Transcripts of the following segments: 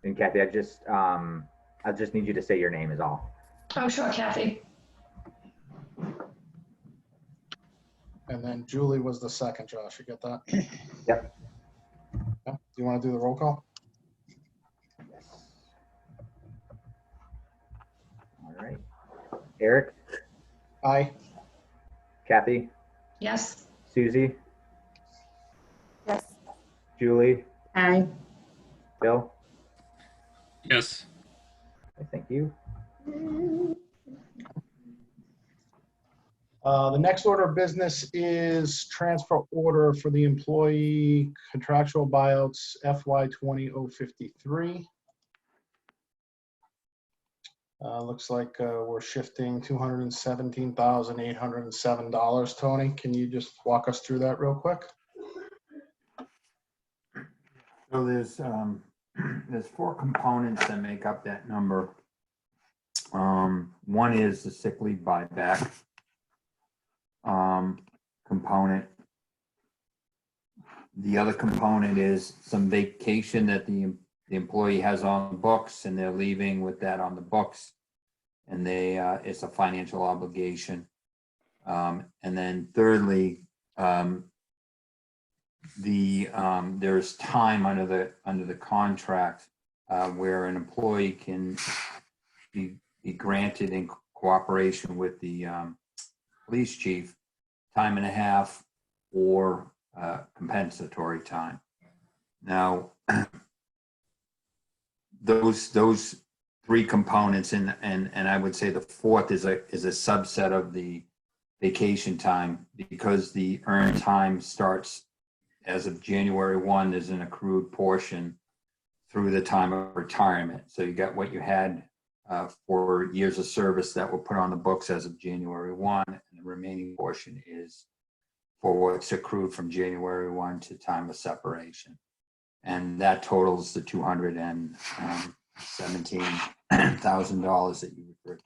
And Kathy, I just need you to say your name is all. Oh, sure, Kathy. And then Julie was the second, Josh. You get that? Yep. Yeah. Do you want to do the roll call? Yes. All right. Eric, Aye. Kathy, Yes. Susie, Yes. Julie, Aye. Bill. Yes. Thank you. The next order of business is transfer order for the employee contractual buyouts FY 20-053. Looks like we're shifting $217,807. Tony, can you just walk us through that real quick? So there's four components that make up that number. One is the sick leave buyback component. The other component is some vacation that the employee has on the books, and they're leaving with that on the books, and it's a financial obligation. And then thirdly, there's time under the contract where an employee can be granted in cooperation with the police chief time and a half or compensatory time. Now, those three components, and I would say the fourth is a subset of the vacation time, because the earned time starts as of January 1. There's an accrued portion through the time of retirement. So you got what you had for years of service that were put on the books as of January 1, and the remaining portion is for what's accrued from January 1 to time of separation. And that totals the $217,000 that you referred to.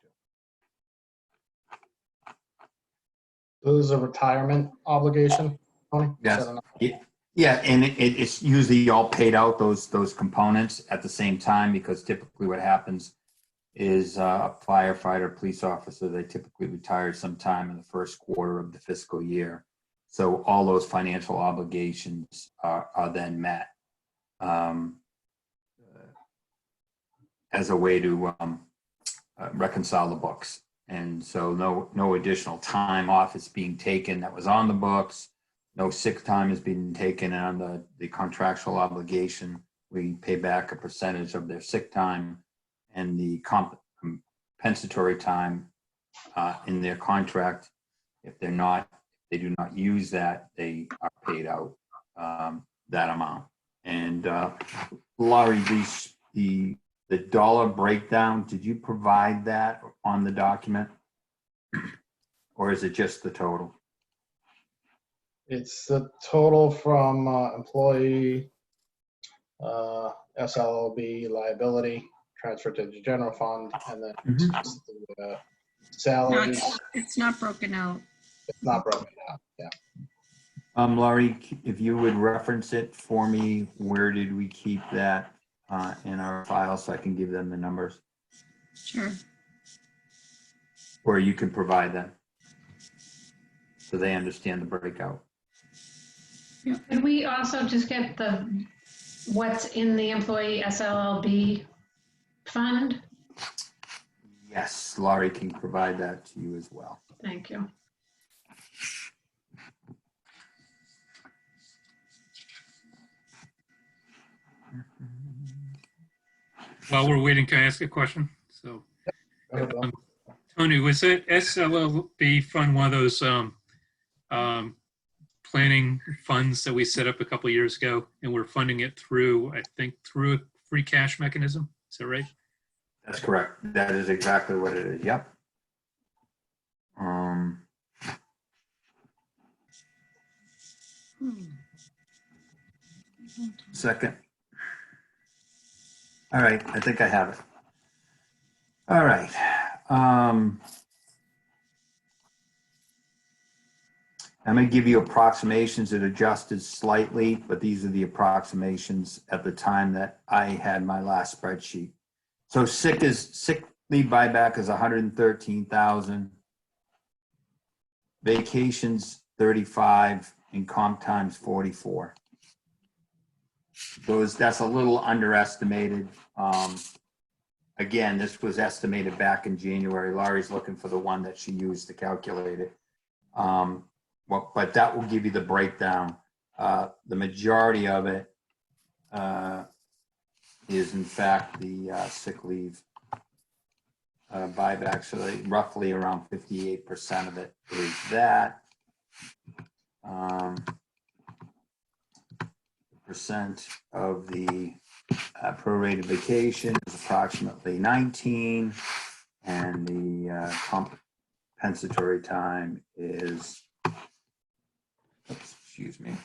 So this is a retirement obligation, Tony? Yes. Yeah, and it's usually all paid out, those components at the same time, because typically what happens is a firefighter, police officer, they typically retire sometime in the first quarter of the fiscal year. So all those financial obligations are then met as a way to reconcile the books. And so no additional time off is being taken that was on the books. No sick time is being taken on the contractual obligation. We pay back a percentage of their sick time, and the compensatory time in their contract, if they do not use that, they are paid out that amount. And Laurie, the dollar breakdown, did you provide that on the document, or is it just the total? It's the total from employee SLLB liability transferred to the general fund, and then the salaries. No, it's not broken out. It's not broken out. Yeah. Laurie, if you would reference it for me, where did we keep that in our file, so I can give them the numbers? Sure. Or you can provide them so they understand the breakout. Yeah. Could we also just get what's in the employee SLLB fund? Yes, Laurie can provide that to you as well. Thank you. While we're waiting, can I ask a question? So, Tony, was it SLLB fund one of those planning funds that we set up a couple of years ago, and we're funding it through, I think, through a free cash mechanism? Is that right? That's correct. That is exactly what it is. Yep. Second. All right, I think I have it. All right. I'm going to give you approximations that adjusted slightly, but these are the approximations at the time that I had my last spreadsheet. So sick leave buyback is 113,000. Vacations 35 and comp times 44. That's a little underestimated. Again, this was estimated back in January. Laurie's looking for the one that she used to calculate it. But that will give you the breakdown. The majority of it is in fact the sick leave buyback. So roughly around 58% of it is that. Percent of the prorated vacation is approximately 19, and the compensatory time is, excuse me,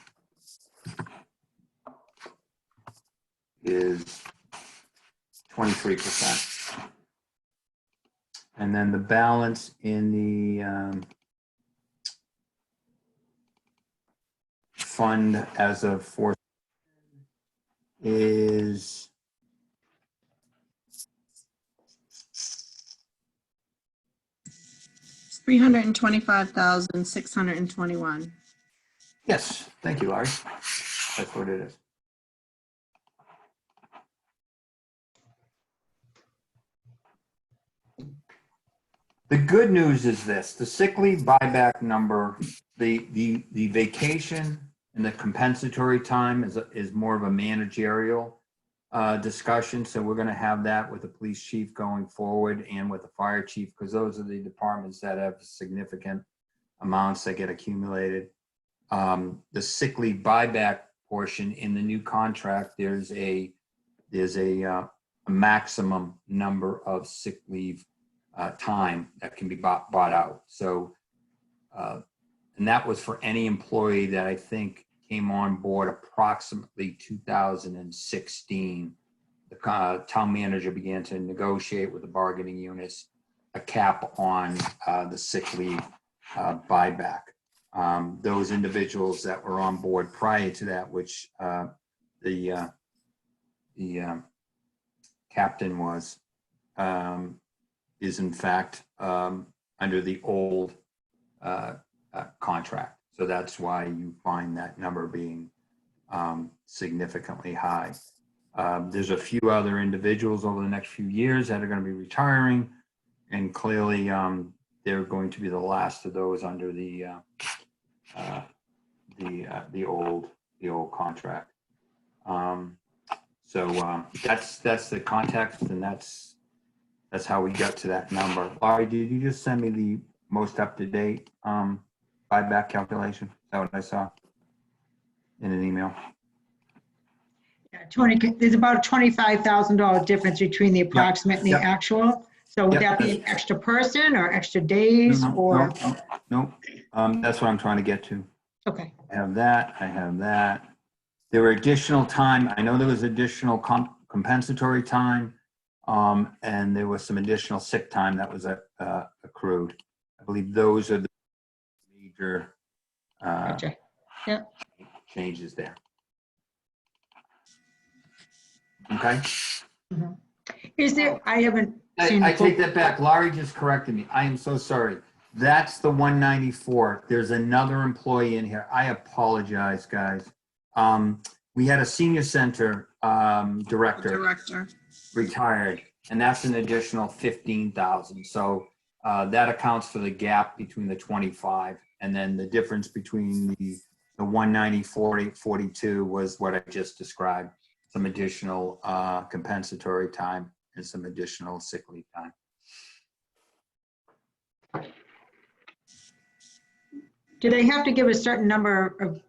is 23%. And then the balance in the fund as of 4 is $325,621. yes. Thank you, Laurie. That's what it is. The good news is this: the sick leave buyback number, the vacation and the compensatory time is more of a managerial discussion. So we're going to have that with the police chief going forward and with the fire chief, because those are the departments that have significant amounts that get accumulated. The sick leave buyback portion in the new contract, there's a maximum number of sick leave time that can be bought out. So, and that was for any employee that I think came on board approximately 2016. The town manager began to negotiate with the bargaining units a cap on the sick leave buyback. Those individuals that were on board prior to that, which the captain was, is in fact under the old contract. So that's why you find that number being significantly high. There's a few other individuals over the next few years that are going to be retiring, and clearly they're going to be the last of those under the old contract. So that's the context, and that's how we got to that number. Laurie, did you just send me the most up-to-date buyback calculation? Is that what I saw in an email? Yeah, there's about a $25,000 difference between the approximate and the actual. So would that be an extra person or extra days or? No. That's what I'm trying to get to. Okay. I have that. There were additional time. I know there was additional compensatory time, and there was some additional sick time that was accrued. I believe those are the major Gotcha. Yeah. changes there. Okay. Mhm. Is there, I haven't seen. I take that back. Laurie just corrected me. I am so sorry. That's the 194. There's another employee in here. I apologize, guys. We had a senior center director retired, and that's an additional 15,000. So that accounts for the gap between the 25, and then the difference between the 194, 42 was what I just described. Some additional compensatory time and some additional sick leave time. Do they have to give a certain number of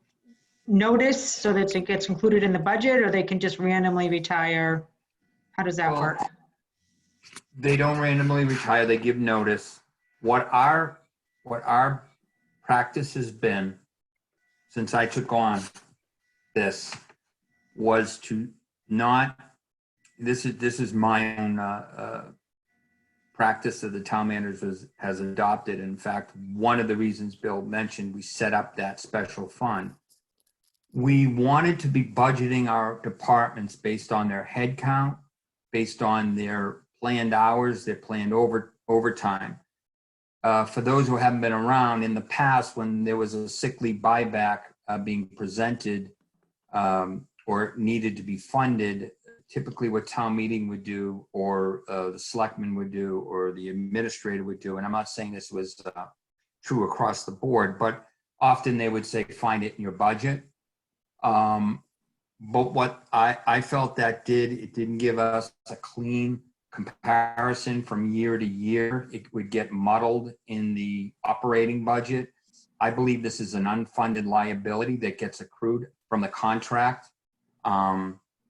notice so that it gets included in the budget, or they can just randomly retire? How does that work? They don't randomly retire. They give notice. What our practice has been since I took on this was to not. This is my own practice that the town manager has adopted. In fact, one of the reasons Bill mentioned we set up that special fund, we wanted to be budgeting our departments based on their head count, based on their planned hours, their planned overtime. For those who haven't been around, in the past, when there was a sick leave buyback being presented or needed to be funded, typically what town meeting would do, or the selectman would do, or the administrator would do, and I'm not saying this was true across the board, but often they would say, find it in your budget. But what I felt that it didn't give us a clean comparison from year to year. It would get muddled in the operating budget. I believe this is an unfunded liability that gets accrued from the contract,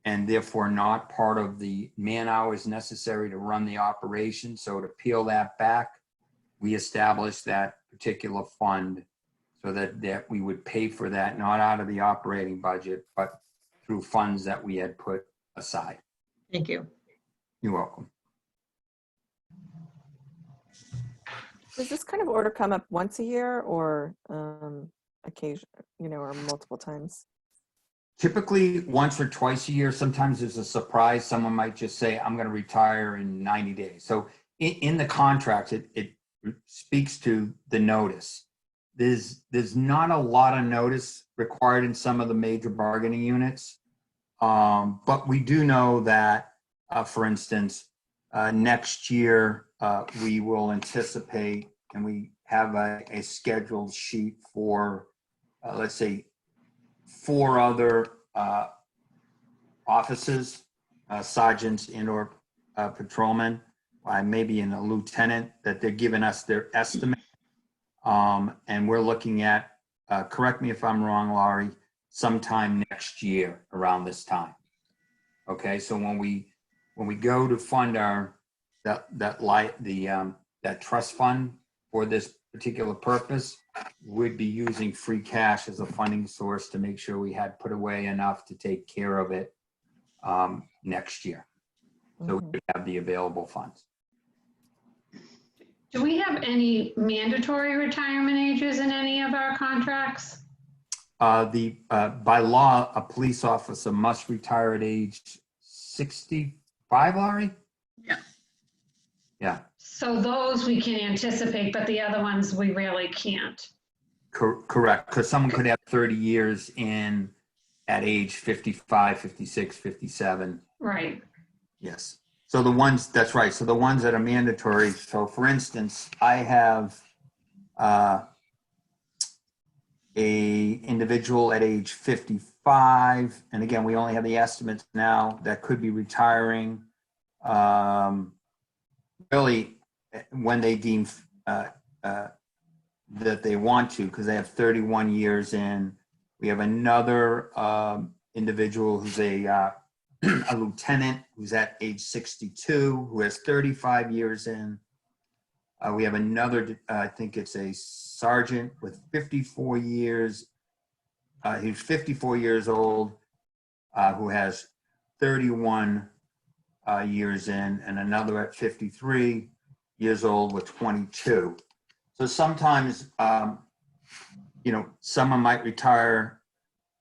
and therefore not part of the man hours necessary to run the operation. So to peel that back, we established that particular fund so that we would pay for that, not out of the operating budget, but through funds that we had put aside. Thank you. You're welcome. Does this kind of order come up once a year or occasion, or multiple times? Typically once or twice a year. Sometimes there's a surprise. Someone might just say, I'm going to retire in 90 days. So in the contract, it speaks to the notice. There's not a lot of notice required in some of the major bargaining units. But we do know that, for instance, next year, we will anticipate, and we have a scheduled sheet for, let's say, 4 other officers, sergeants and/or patrolmen, maybe in a lieutenant, that they're giving us their estimate. And we're looking at, correct me if I'm wrong, Laurie, sometime next year around this time. Okay, so when we go to fund that trust fund for this particular purpose, we'd be using free cash as a funding source to make sure we had put away enough to take care of it next year. So we would have the available funds. Do we have any mandatory retirement ages in any of our contracts? By law, a police officer must retire at age 65, Laurie? Yeah. Yeah. So those we can anticipate, but the other ones we really can't. Correct, because someone could have 30 years in at age 55, 56, 57. Right. Yes. So the ones, that's right. So the ones that are mandatory. So for instance, I have a individual at age 55. And again, we only have the estimates now that could be retiring really when they deem that they want to, because they have 31 years in. We have another individual who's a lieutenant who's at age 62, who has 35 years in. We have another, I think it's a sergeant with 54 years. He's 54 years old, who has 31 years in, and another at 53 years old with 22. So sometimes, someone might retire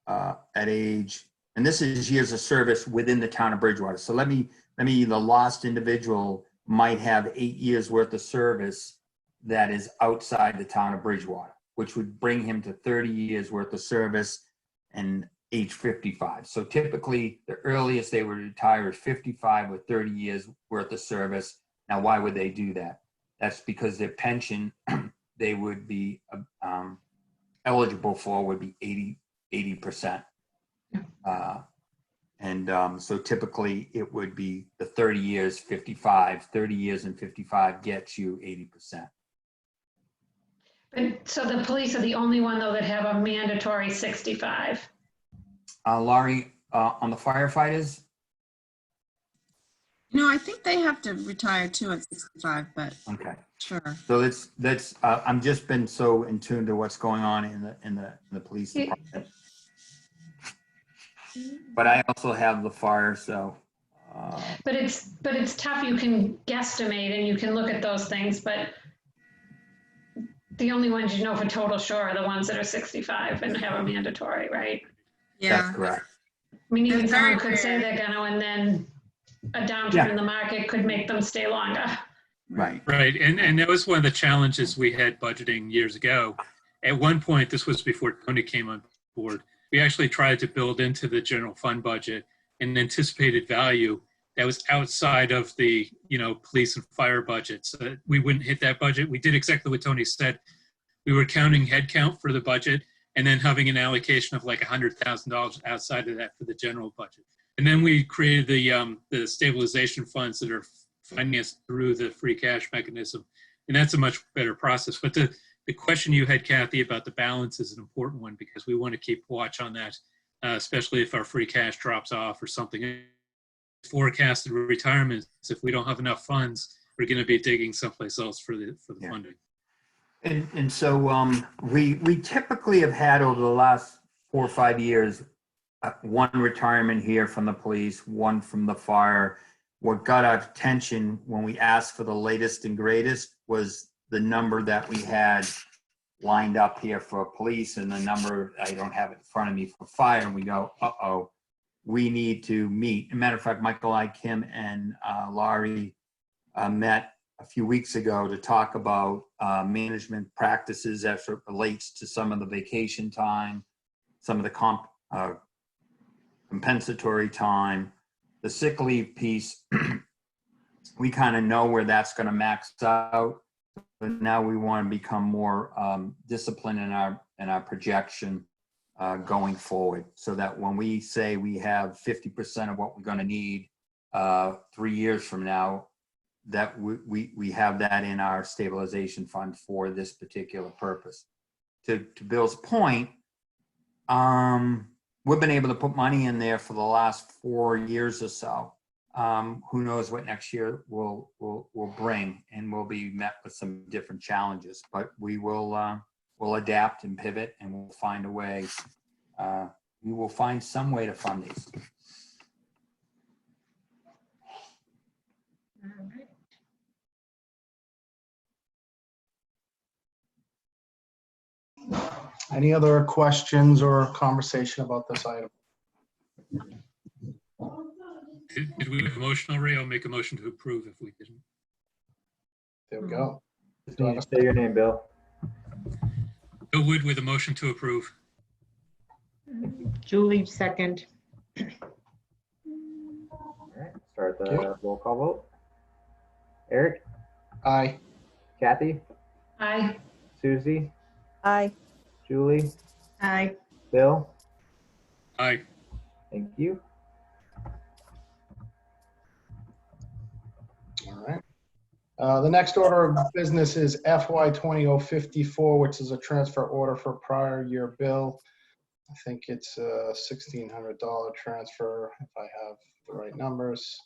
at age, and this is years of service within the town of Bridgewater. So the lost individual might have 8 years worth of service that is outside the town of Bridgewater, which would bring him to 30 years worth of service and age 55. So typically the earliest they would retire is 55 with 30 years worth of service. Now, why would they do that? That's because their pension they would be eligible for would be 80%. So typically it would be the 30 years, 55, 30 years and 55 gets you 80%. But so the police are the only one though that have a mandatory 65. Laurie, on the firefighters? I think they have to retire too at 65, but Okay. sure. So that's I'm just been so in tune to what's going on in the police department. But I also have the fire, so But it's tough. You can guesstimate and you can look at those things, but the only ones you know for total sure are the ones that are 65 and have a mandatory, right? That's Yeah, correct. I mean, even They're someone very could say rare. they're gonna, and then a downturn Yeah. in the market could make them stay longer. Right. Right, and that was one of the challenges we had budgeting years ago. At one point, this was before Tony came on board, we actually tried to build into the general fund budget an anticipated value that was outside of the, police and fire budgets. We wouldn't hit that budget. We did exactly what Tony said. We were counting headcount for the budget and then having an allocation of like $100,000 outside of that for the general budget. And then we created the stabilization funds that are financed through the free cash mechanism. And that's a much better process. But the question you had, Kathy, about the balance is an important one because we want to keep watch on that, especially if our free cash drops off or something. Forecasted retirements, if we don't have enough funds, we're going to be digging someplace else for the Yeah. funding. And so we typically have had over the last 4 or 5 years, one retirement here from the police, one from the fire. What got our attention when we asked for the latest and greatest was the number that we had lined up here for police and the number, I don't have it in front of me, for fire. And we go, uh-oh, we need to meet. As a matter of fact, Michael, Kim, and Laurie met a few weeks ago to talk about management practices as it relates to some of the vacation time, some of the compensatory time, the sick leave piece. We kind of know where that's going to max out, but now we want to become more disciplined in our projection going forward, so that when we say we have 50% of what we're going to need 3 years from now, that we have that in our stabilization fund for this particular purpose. To Bill's point, we've been able to put money in there for the last 4 years or so. Who knows what next year will bring, and we'll be met with some different challenges, but we'll adapt and pivot, and we'll find a way. We will find some way to fund these. Any other questions or conversation about this item? Did we have a motion already? I'll make a motion to approve if we didn't. There we go. Just need to say your name, Bill. Bill Wood with a motion to approve. Julie, second. All right, start the roll call vote. Eric, Aye. Kathy, Aye. Susie, Aye. Julie, Aye. Bill, Aye. thank you. All right. The next order of business is FY 20-054, which is a transfer order for prior year bill. I think it's a $1,600 transfer, if I have the right numbers,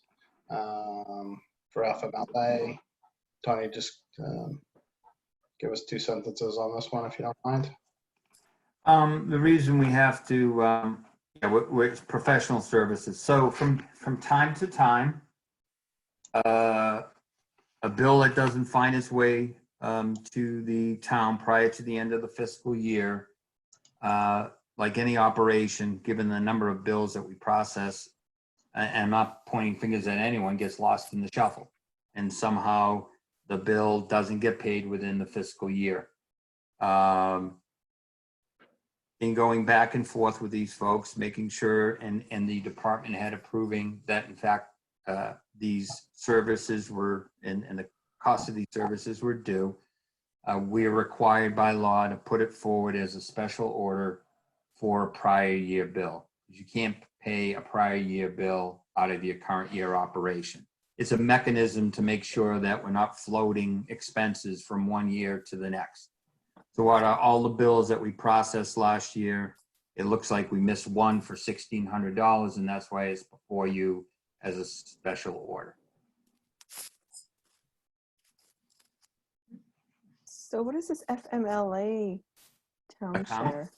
for FMLA. Tony, just give us 2 sentences on this one, if you don't mind. The reason we have to, it's professional services. So from time to time, a bill that doesn't find its way to the town prior to the end of the fiscal year, like any operation, given the number of bills that we process, and I'm not pointing fingers at anyone, gets lost in the shuffle. And somehow the bill doesn't get paid within the fiscal year. In going back and forth with these folks, making sure, and the department head approving that, in fact, these services were, and the cost of these services were due, we are required by law to put it forward as a special order for a prior year bill. You can't pay a prior year bill out of your current year operation. It's a mechanism to make sure that we're not floating expenses from one year to the next. So out of all the bills that we processed last year, it looks like we missed one for $1,600, and that's why it's before you as a special order. So what is this FMLA town Account? share?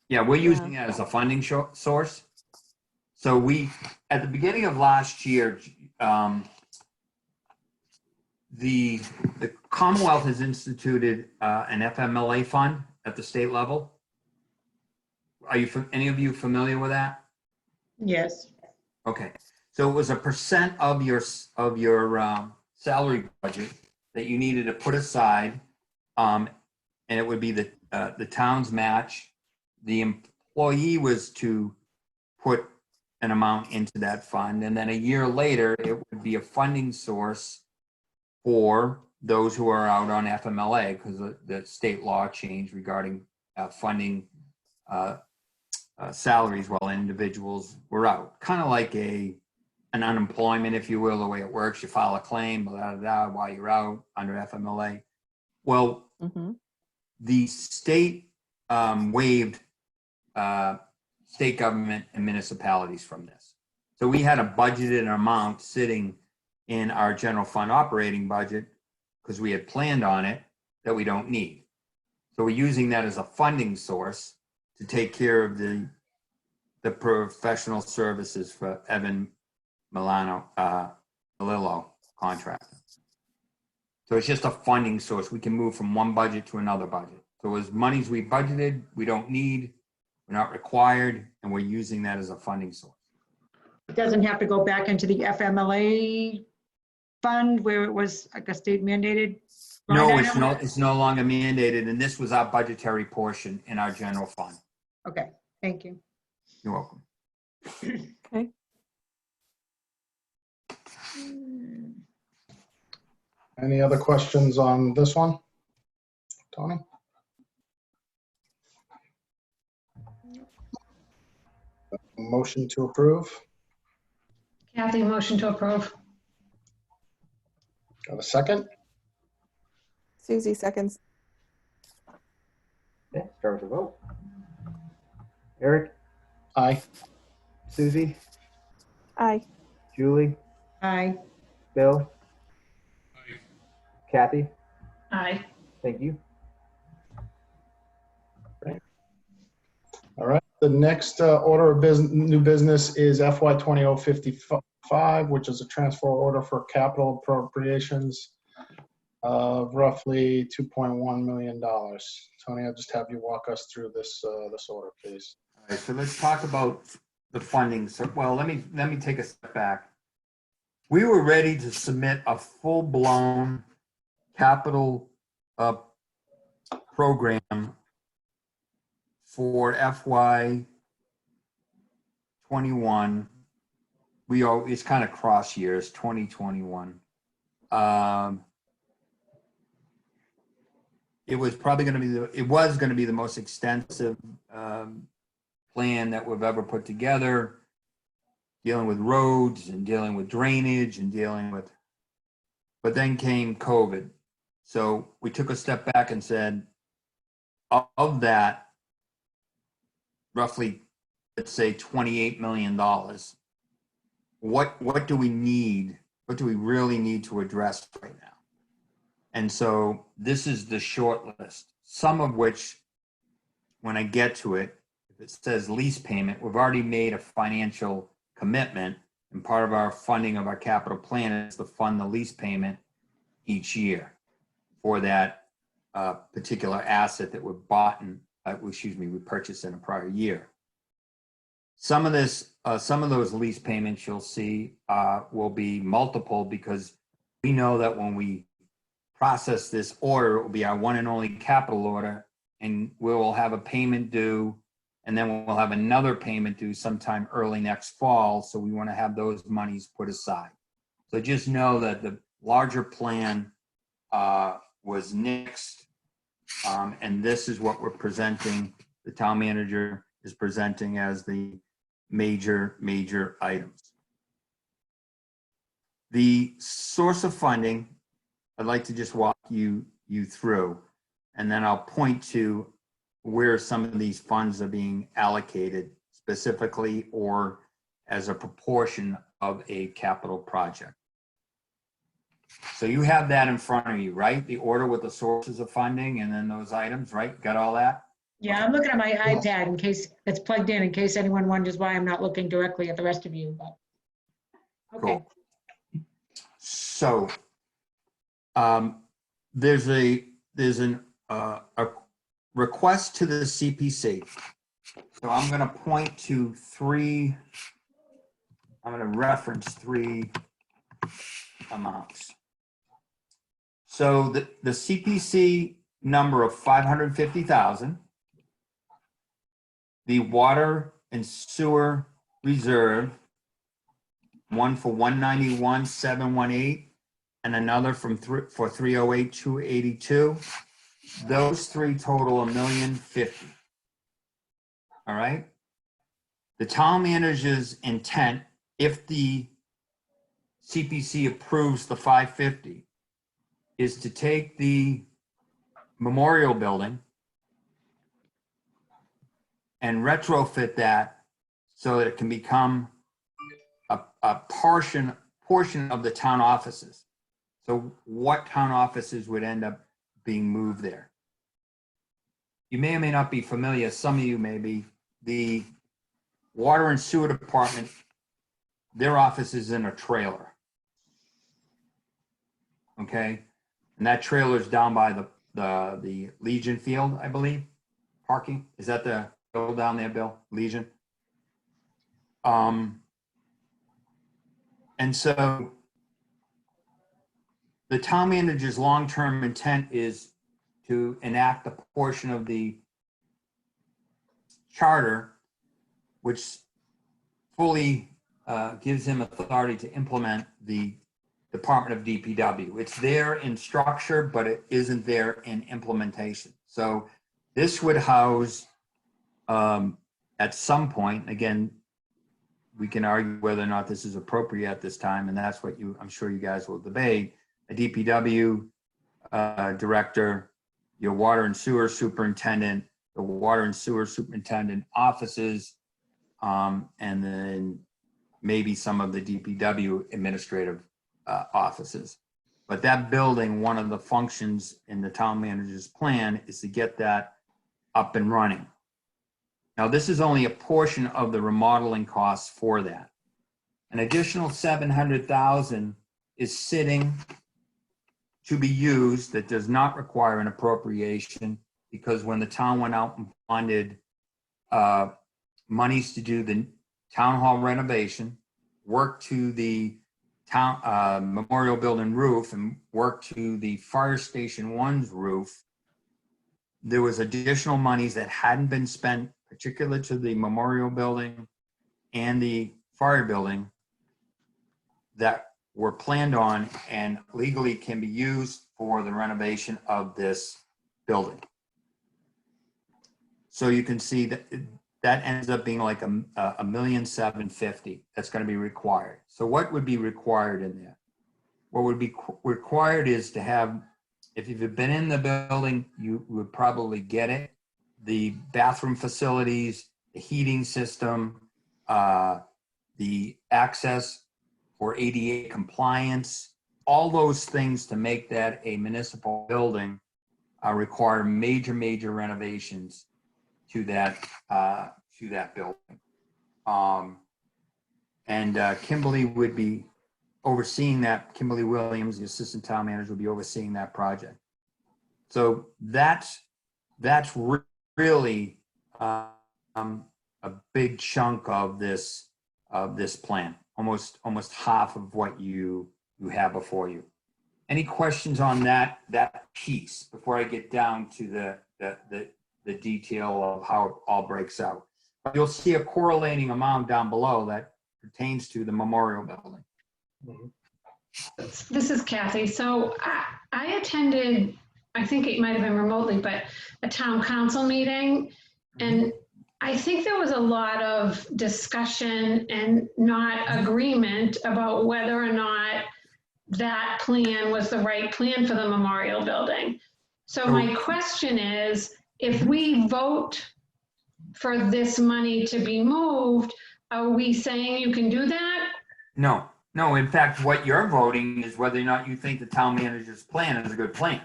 Yeah, we're using it as a funding source. So we, at the beginning of last year, the Commonwealth has instituted an FMLA fund at the state level. Are you, any of you familiar with that? Yes. Okay, so it was a percent of your salary budget that you needed to put aside, and it would be the town's match. The employee was to put an amount into that fund, and then a year later, it would be a funding source for those who are out on FMLA, because the state law changed regarding funding salaries while individuals were out. Kind of like an unemployment, if you will, the way it works. You file a claim, blah, blah, blah, while you're out under FMLA. Well, the state waived state government and municipalities from this. So we had a budgeted amount sitting in our general fund operating budget because we had planned on it that we don't need. So we're using that as a funding source to take care of the professional services for Evan Malillo contractor. So it's just a funding source. We can move from one budget to another budget. So as monies we budgeted, we don't need, we're not required, and we're using that as a funding source. It doesn't have to go back into the FMLA fund where it was, like, a state mandated? No, it's no longer mandated, and this was our budgetary portion in our general fund. Okay, thank you. You're welcome. Okay. Any other questions on this one? Tony? Motion to approve. Kathy, motion to approve. Got a second? Susie, seconds. Okay, start with the vote. Eric, Aye. Susie, Aye. Julie, Aye. Bill, Aye. Kathy, Aye. thank you. All right. The next order of new business is FY 20-055, which is a transfer order for capital appropriations of roughly $2.1 million. Tony, I'll just have you walk us through this order, please. All right, so let's talk about the funding. So, well, let me take a step back. We were ready to submit a full-blown capital program for FY 21. It's kind of cross years, 2021. It was probably going to be the most extensive plan that we've ever put together, dealing with roads and dealing with drainage and but then came COVID. So we took a step back and said, of that, roughly, let's say $28 million, what do we need? What do we really need to address right now? And so this is the short list, some of which, when I get to it, if it says lease payment, we've already made a financial commitment, and part of our funding of our capital plan is to fund the lease payment each year for that particular asset that we've bought and, we purchased in a prior year. Some of those lease payments you'll see will be multiple, because we know that when we process this order, it will be our one and only capital order, and we'll have a payment due, and then we'll have another payment due sometime early next fall. So we want to have those monies put aside. So just know that the larger plan was nixed, and this is what we're presenting. The town manager is presenting as the major items. The source of funding, I'd like to just walk you through, and then I'll point to where some of these funds are being allocated specifically or as a proportion of a capital project. So you have that in front of you, right? The order with the sources of funding and then those items, right? Got all that? Yeah, I'm looking at my iPad in case it's plugged in case anyone wonders why I'm not looking directly at the rest of you, but. Okay. Cool. So there's a request to the CPC. So I'm going to point to three. I'm going to reference three amounts. So the CPC number of 550,000, the water and sewer reserve, one for 191,718, and another for 308,282. Those three total $1,050,000. All right. The town manager's intent, if the CPC approves the 550, is to take the memorial building and retrofit that so that it can become a portion of the town offices. So what town offices would end up being moved there? You may or may not be familiar, some of you may be. The water and sewer department, their office is in a trailer. Okay, and that trailer is down by the Legion Field, I believe, parking. Is that the bill down there, Bill? Legion. And so the town manager's long-term intent is to enact a portion of the charter which fully gives him authority to implement the Department of DPW. It's there in structure, but it isn't there in implementation. So this would house, at some point, again, we can argue whether or not this is appropriate at this time, and that's what I'm sure you guys will debate, a DPW director, your water and sewer superintendent, the water and sewer superintendent offices, and then maybe some of the DPW administrative offices. But that building, one of the functions in the town manager's plan is to get that up and running. Now, this is only a portion of the remodeling costs for that. An additional $700,000 is sitting to be used that does not require an appropriation, because when the town went out and funded monies to do the town hall renovation, work to the town memorial building roof, and work to the fire station 1's roof, there was additional monies that hadn't been spent, particularly to the memorial building and the fire building, that were planned on and legally can be used for the renovation of this building. So you can see that that ends up being like $1,750,000 that's going to be required. So what would be required in there? What would be required is to have, if you've been in the building, you would probably get it, the bathroom facilities, the heating system, the access for ADA compliance, all those things to make that a municipal building require major renovations to that building. Kimberly would be overseeing that. Kimberly Williams, the assistant town manager, will be overseeing that project. So that's really a big chunk of this plan. Almost half of what you have before you. Any questions on that piece before I get down to the detail of how it all breaks out? You'll see a correlating amount down below that pertains to the memorial building. This is Kathy. So I attended, I think it might have been remotely, but a town council meeting, and I think there was a lot of discussion and not agreement about whether or not that plan was the right plan for the memorial building. So my question is, if we vote for this money to be moved, are we saying you can do that? No. In fact, what you're voting is whether or not you think the town manager's plan is a good plan.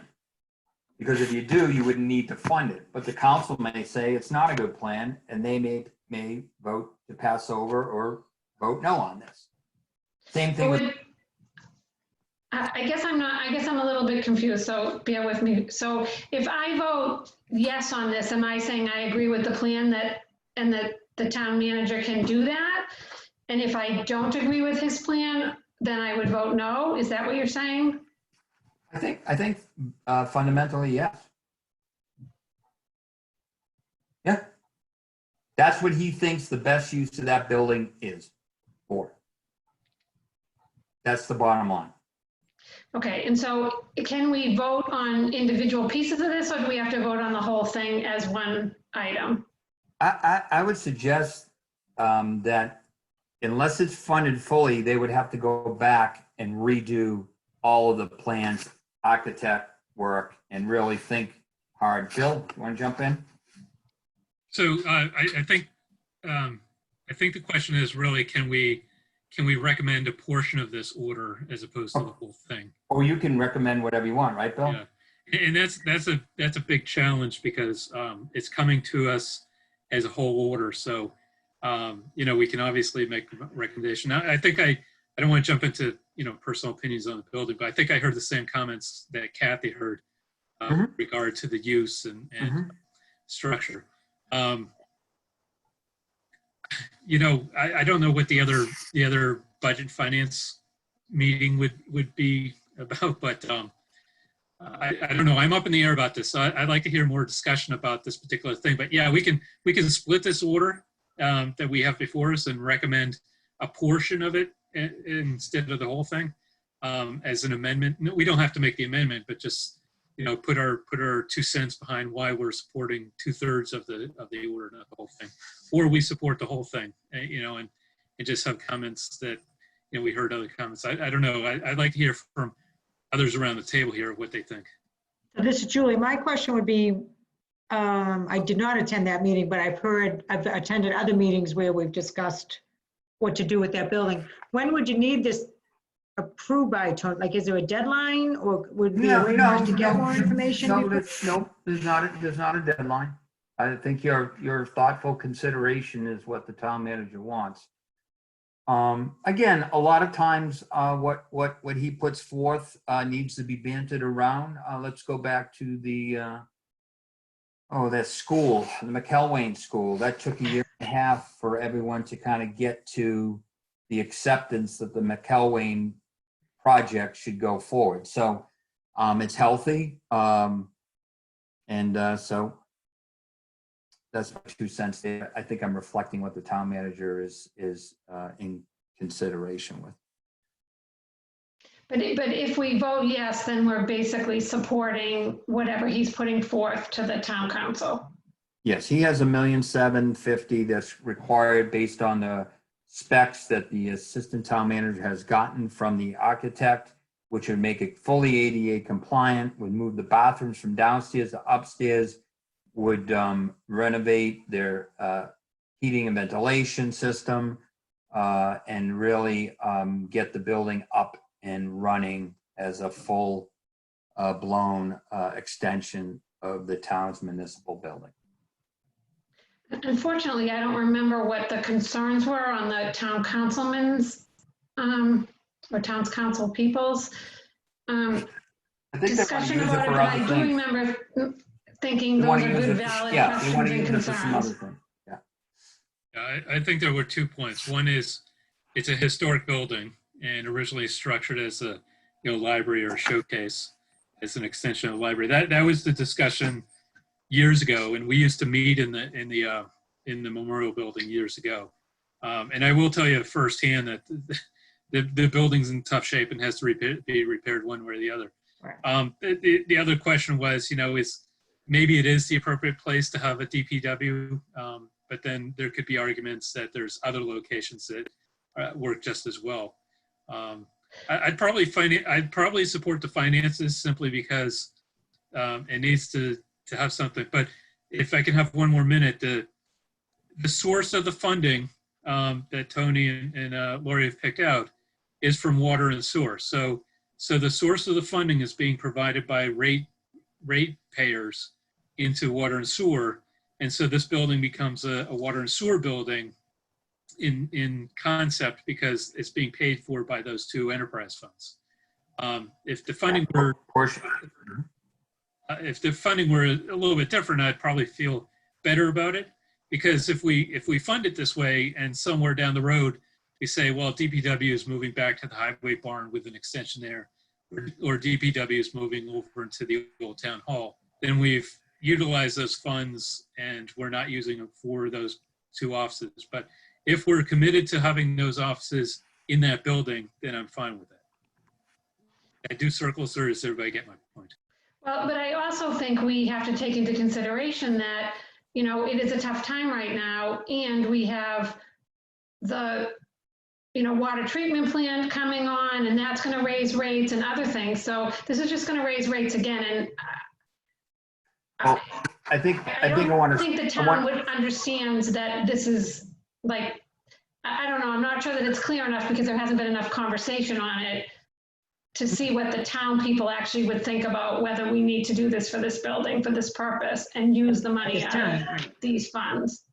Because if you do, you wouldn't need to fund it. But the council may say it's not a good plan, and they may vote to pass over or vote no on this. Same thing with. I guess I'm not, I guess I'm a little bit confused, so bear with me. So if I vote yes on this, am I saying I agree with the plan that, and that the town manager can do that? And if I don't agree with his plan, then I would vote no? Is that what you're saying? I think fundamentally, yes. Yeah. That's what he thinks the best use of that building is for. That's the bottom line. Okay, and so can we vote on individual pieces of this, or do we have to vote on the whole thing as one item? I would suggest that unless it's funded fully, they would have to go back and redo all of the plans, architect work, and really think hard. Bill, you want to jump in? So I think the question is really, can we recommend a portion of this order as opposed to the whole thing? Or you can recommend whatever you want, right, Bill? Yeah, and that's a big challenge because it's coming to us as a whole order. So we can obviously make a recommendation. Now, I think I don't want to jump into personal opinions on the building, but I think I heard the same comments that Kathy heard with regard to the use and structure. I don't know what the other budget finance meeting would be about, but I don't know. I'm up in the air about this. So I'd like to hear more discussion about this particular thing. But yeah, we can split this order that we have before us and recommend a portion of it instead of the whole thing as an amendment. No, we don't have to make the amendment, but just put our 2 cents behind why we're supporting 2/3 of the order, not the whole thing, or we support the whole thing, and just have comments that we heard other comments. I don't know. I'd like to hear from others around the table here what they think. So this is Julie. My question would be, I did not attend that meeting, but I've attended other meetings where we've discussed what to do with that building. When would you need this approved by, Tony? Like, is there a deadline, or would be a way for us to get more information? No, there's not a deadline. I think your thoughtful consideration is what the town manager wants. Again, a lot of times what he puts forth needs to be bantered around. Let's go back to that school, the McElwain School. That took 1.5 years for everyone to kind of get to the acceptance that the McElwain project should go forward. So it's healthy. So that's my 2 cents there. I think I'm reflecting what the town manager is in consideration with. But if we vote yes, then we're basically supporting whatever he's putting forth to the town council. Yes, he has $1,750,000 that's required based on the specs that the assistant town manager has gotten from the architect, which would make it fully ADA compliant, would move the bathrooms from downstairs to upstairs, would renovate their heating and ventilation system, and really get the building up and running as a full blown extension of the town's municipal building. Unfortunately, I don't remember what the concerns were on the town councilman's or town's council people's use discussion it about it, for but I other do things. remember thinking You those want are to use good, it, valid yeah, you questions want to and use it for some other concerns. thing. Yeah. Yeah, I think there were 2 points. One is it's a historic building and originally structured as a library or a showcase as an extension of the library. That was the discussion years ago, and we used to meet in the memorial building years ago. And I will tell you firsthand that the building's in tough shape and has to be repaired one way or the other. Right. The other question was, is maybe it is the appropriate place to have a DPW, but then there could be arguments that there's other locations that work just as well. I'd probably support the finances simply because it needs to have something. But if I can have one more minute, the source of the funding that Tony and Laurie have picked out is from water and sewer. So the source of the funding is being provided by rate payers into water and sewer. And so this building becomes a water and sewer building in concept because it's being paid for by those 2 enterprise funds. If the funding were Portion. if the funding were a little bit different, I'd probably feel better about it. Because if we fund it this way, and somewhere down the road we say, well, DPW is moving back to the highway barn with an extension there, or DPW is moving over into the old town hall, then we've utilized those funds and we're not using them for those two offices. But if we're committed to having those offices in that building, then I'm fine with that. I do circles, or does everybody get my point? Well, but I also think we have to take into consideration that, you know, it is a tough time right now, and we have the, you know, water treatment plant coming on, and that's going to raise rates and other things. So this is just going to raise rates again. And Well, I think I don't think the town would understand that this is like, I don't know, I'm not sure that it's clear enough because there hasn't been enough conversation on it to see what the town people actually would think about whether we need to do this for this building, for this purpose, and use the money out of these funds.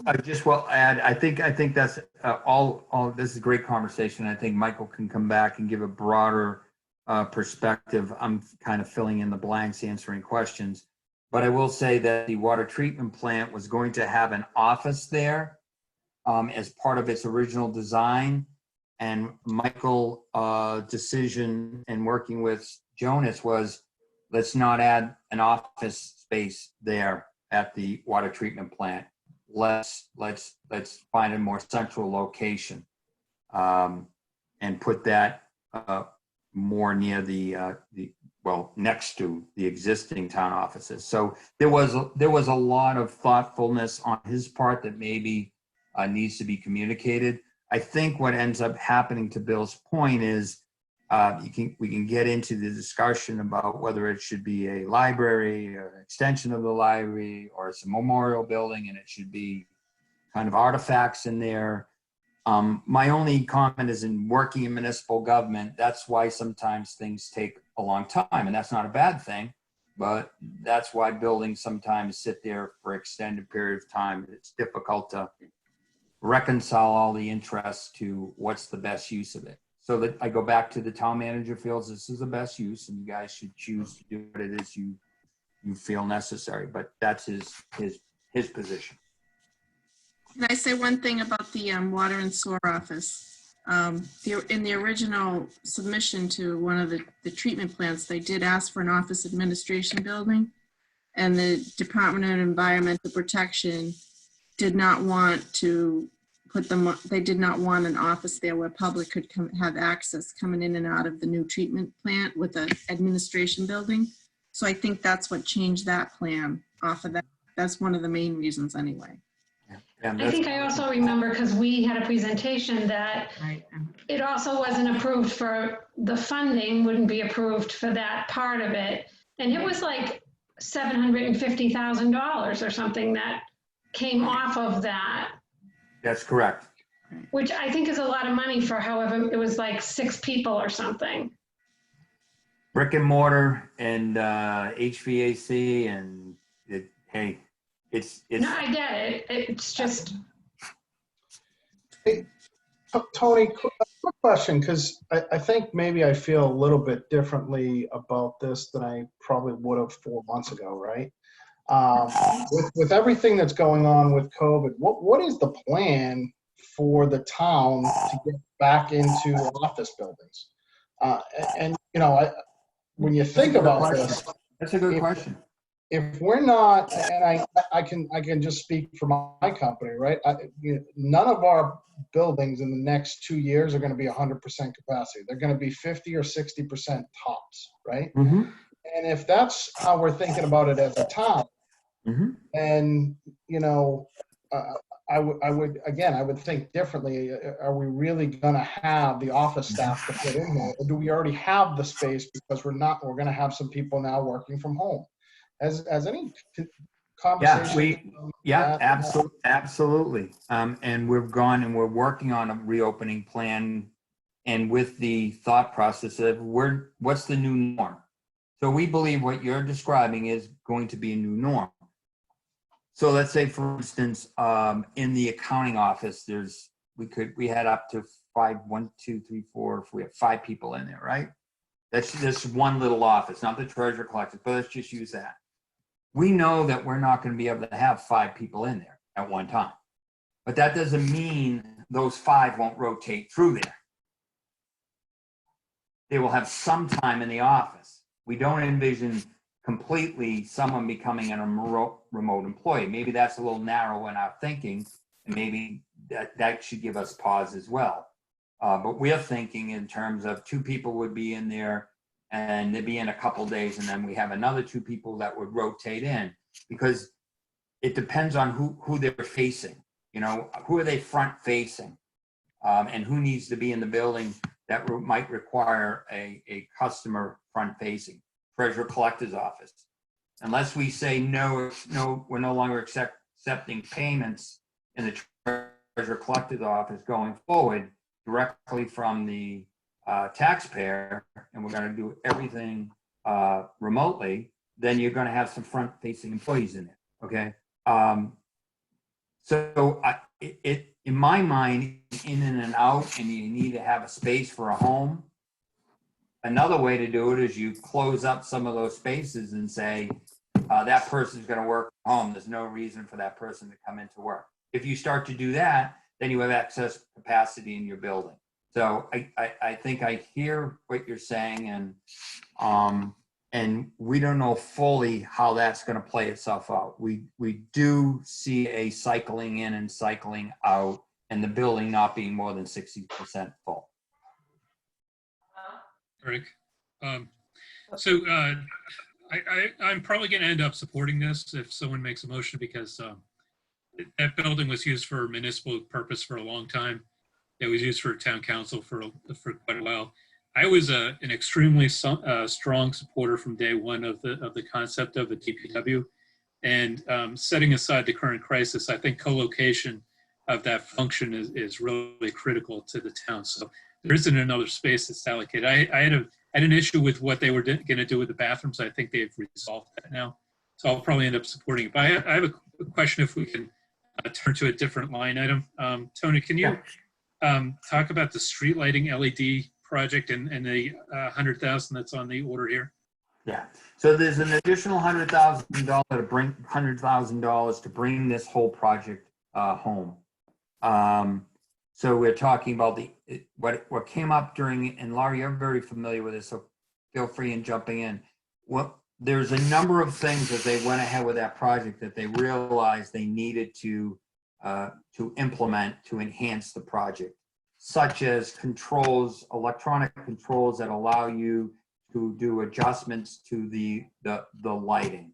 I just will add, I think that's all, this is a great conversation. I think Michael can come back and give a broader perspective. I'm kind of filling in the blanks, answering questions. But I will say that the water treatment plant was going to have an office there as part of its original design. And Michael's decision in working with Jonas was, let's not add an office space there at the water treatment plant. Let's find a more central location and put that more near well, next to the existing town offices. So there was a lot of thoughtfulness on his part that maybe needs to be communicated. I think what ends up happening, to Bill's point, is we can get into the discussion about whether it should be a library or an extension of the library, or it's a memorial building and it should be kind of artifacts in there. My only comment is, in working in municipal government, that's why sometimes things take a long time, and that's not a bad thing, but that's why buildings sometimes sit there for extended period of time. It's difficult to reconcile all the interests to what's the best use of it. So that I go back to the town manager feels this is the best use, and you guys should choose to do what it is you feel necessary. But that's his position. Can I say one thing about the water and sewer office? In the original submission to one of the treatment plants, they did ask for an office administration building, and the Department of Environmental Protection did not want to put them, they did not want an office there where public could have access coming in and out of the new treatment plant with an administration building. So I think that's what changed that plan off of that. That's one of the main reasons anyway. I think I also remember, because we had a presentation, that it also wasn't approved for the funding, wouldn't be approved for that part of it. And it was like $750,000 or something that came off of that. That's correct. Which I think is a lot of money for, however, it was like 6 people or something. Brick and mortar and HVAC and hey, it's. No, I get it. It's just. Hey, Tony, quick question, because I think maybe I feel a little bit differently about this than I probably would have 4 months ago, right? With everything that's going on with COVID, what is the plan for the town to get back into office buildings? And you know, when you think about this, that's a good question. If we're not, and I can just speak for my company, right? None of our buildings in the next 2 years are going to be 100% capacity. They're going to be 50 or 60% tops, right? Mm-hmm. And if that's how we're thinking about it as a town, mm-hmm. then, you know, I would think differently. Are we really going to have the office staff to put in there? Or do we already have the space because we're going to have some people now working from home? As any conversation? Absolutely. And we've gone and we're working on a reopening plan, and with the thought process of what's the new norm? So we believe what you're describing is going to be a new norm. So let's say, for instance, in the accounting office, we had up to 1, 2, 3, 4, if we have 5 people in there, right? That's just one little office, not the treasurer collector, but let's just use that. We know that we're not going to be able to have 5 people in there at one time. But that doesn't mean those 5 won't rotate through there. They will have some time in the office. We don't envision completely someone becoming a remote employee. Maybe that's a little narrow in our thinking, and maybe that should give us pause as well. But we're thinking in terms of 2 people would be in there and they'd be in a couple days, and then we have another 2 people that would rotate in, because it depends on who they're facing. You know, who are they front facing, and who needs to be in the building that might require a customer front facing. Treasurer collector's office. Unless we say no, we're no longer accepting payments in the treasurer collector's office going forward directly from the taxpayer, and we're going to do everything remotely, then you're going to have some front facing employees in there. Okay. So in my mind, in and out, and you need to have a space for a home. Another way to do it is you close up some of those spaces and say, that person's going to work from home. There's no reason for that person to come into work. If you start to do that, then you have excess capacity in your building. So I think I hear what you're saying, and we don't know fully how that's going to play itself out. We do see a cycling in and cycling out, and the building not being more than 60% full. Rick, I'm probably going to end up supporting this if someone makes a motion, because that building was used for municipal purpose for a long time. It was used for town council for quite a while. I was an extremely strong supporter from day one of the concept of the DPW, and setting aside the current crisis, I think co-location of that function is really critical to the town. So there isn't another space that's allocated. I had an issue with what they were going to do with the bathrooms. I think they've resolved that now, so I'll probably end up supporting it. But I have a question if we can turn to a different line item. Tony, can you talk about the street lighting LED project and the 100,000 that's on the order here? Yeah. So there's an additional $100,000 to bring $100,000 to bring this whole project home. So we're talking about what came up during, and Laurie, you're very familiar with this, so feel free in jumping in. There's a number of things as they went ahead with that project that they realized they needed to implement to enhance the project, such as controls, electronic controls that allow you to do adjustments to the lighting.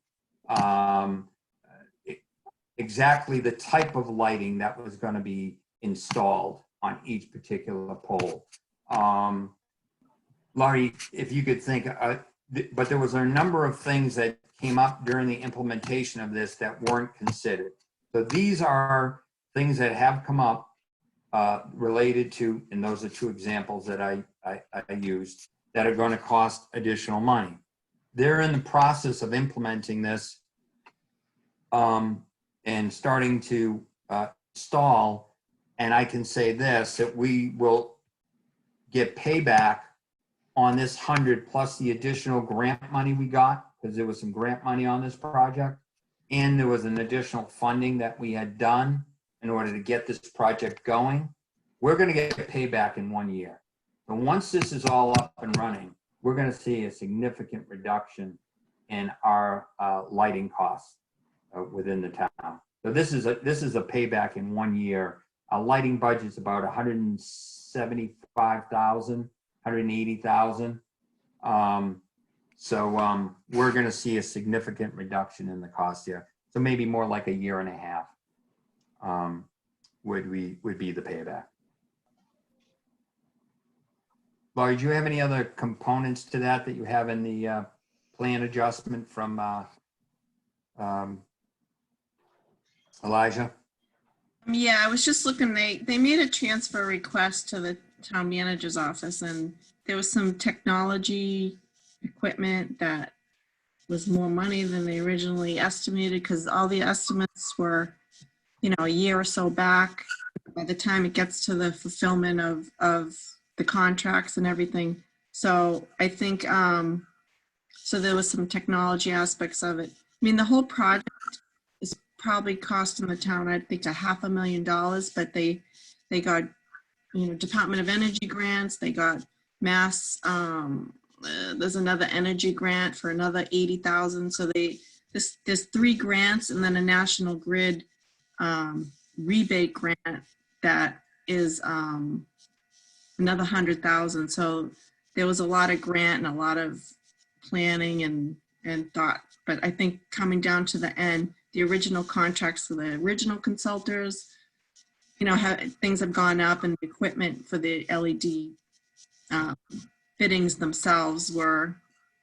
Exactly the type of lighting that was going to be installed on each particular pole. Laurie, if you could think, but there was a number of things that came up during the implementation of this that weren't considered. So these are things that have come up related to, and those are 2 examples that I used, that are going to cost additional money. They're in the process of implementing this and starting to install. And I can say this, that we will get payback on this 100 plus the additional grant money we got, because there was some grant money on this project, and there was an additional funding that we had done in order to get this project going. We're going to get payback in 1 year. So once this is all up and running, we're going to see a significant reduction in our lighting costs within the town. So this is a payback in 1 year. Our lighting budget is about $175,000, $180,000. So we're going to see a significant reduction in the cost here. So maybe more like 1.5 years would be the payback. Laurie, do you have any other components to that you have in the plan adjustment from Elijah? Yeah, I was just looking, they made a transfer request to the town manager's office, and there was some technology equipment that was more money than they originally estimated, because all the estimates were, a year or so back. by the time it gets to the fulfillment of the contracts and everything. So I think, so there was some technology aspects of it. I mean, the whole project is probably costing the town, I think, $500,000, but they got, Department of Energy grants, they got Mass, there's another energy grant for another 80,000. So there's 3 grants and then a National Grid rebate grant that is another 100,000. So there was a lot of grant and a lot of planning and thought. But I think coming down to the end, the original contracts for the original consultants, things have gone up, and the equipment for the LED fittings themselves were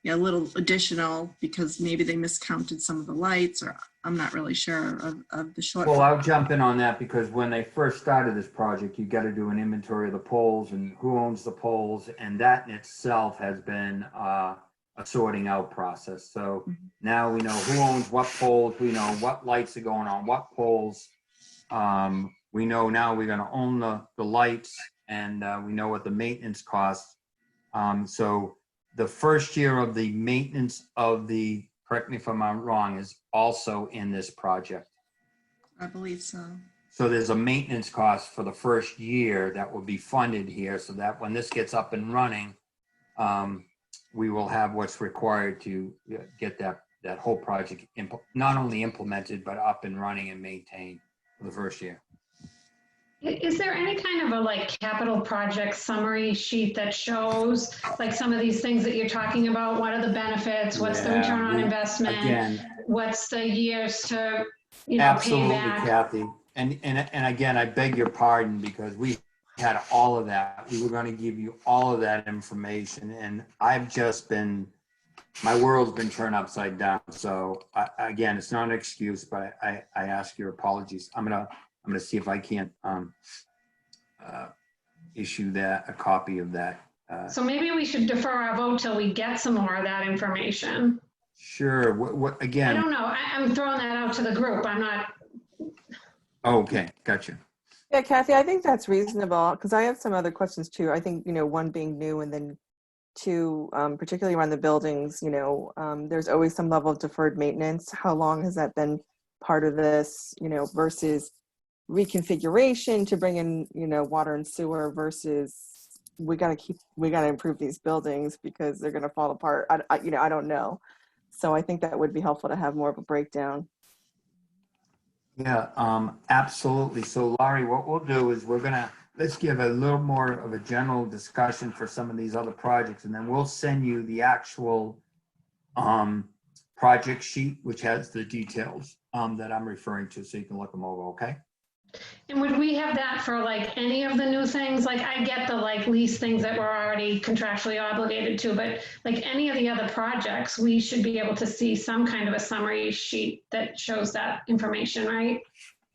a little additional because maybe they miscounted some of the lights, or I'm not really sure of the short. Well, I'll jump in on that because when they first started this project, you got to do an inventory of the poles and who owns the poles, and that in itself has been a sorting out process. So now we know who owns what poles, we know what lights are going on what poles. We know now we're going to own the lights, and we know what the maintenance costs. So the first year of the maintenance of the, correct me if I'm wrong, is also in this project. I believe so. So there's a maintenance cost for the first year that will be funded here, so that when this gets up and running, we will have what's required to get that whole project not only implemented, but up and running and maintained for the first year. Is there any kind of a capital project summary sheet that shows some of these things that you're talking about? What are the benefits? What's the return on investment? Again, what's the years to, absolutely, pay back? Kathy. And again, I beg your pardon because we had all of that. We were going to give you all of that information, and I've just been, my world's been turned upside down. So again, it's not an excuse, but I ask your apologies. I'm gonna see if I can't issue a copy of that. So maybe we should defer our vote till we get some more of that information. Sure. What again? I don't know. I'm throwing that out to the group. I'm not. Oh, okay, gotcha. Yeah, Kathy, I think that's reasonable because I have some other questions too. I think, one being new, and then 2, particularly around the buildings, there's always some level of deferred maintenance. How long has that been part of this, versus reconfiguration to bring in, water and sewer versus we got to improve these buildings because they're going to fall apart. I don't know. So I think that would be helpful to have more of a breakdown. Yeah, absolutely. So Laurie, what we'll do is let's give a little more of a general discussion for some of these other projects, and then we'll send you the actual project sheet, which has the details that I'm referring to, so you can look them over, okay? And would we have that for any of the new things? I get the lease things that we're already contractually obligated to, but any of the other projects, we should be able to see some kind of a summary sheet that shows that information, right?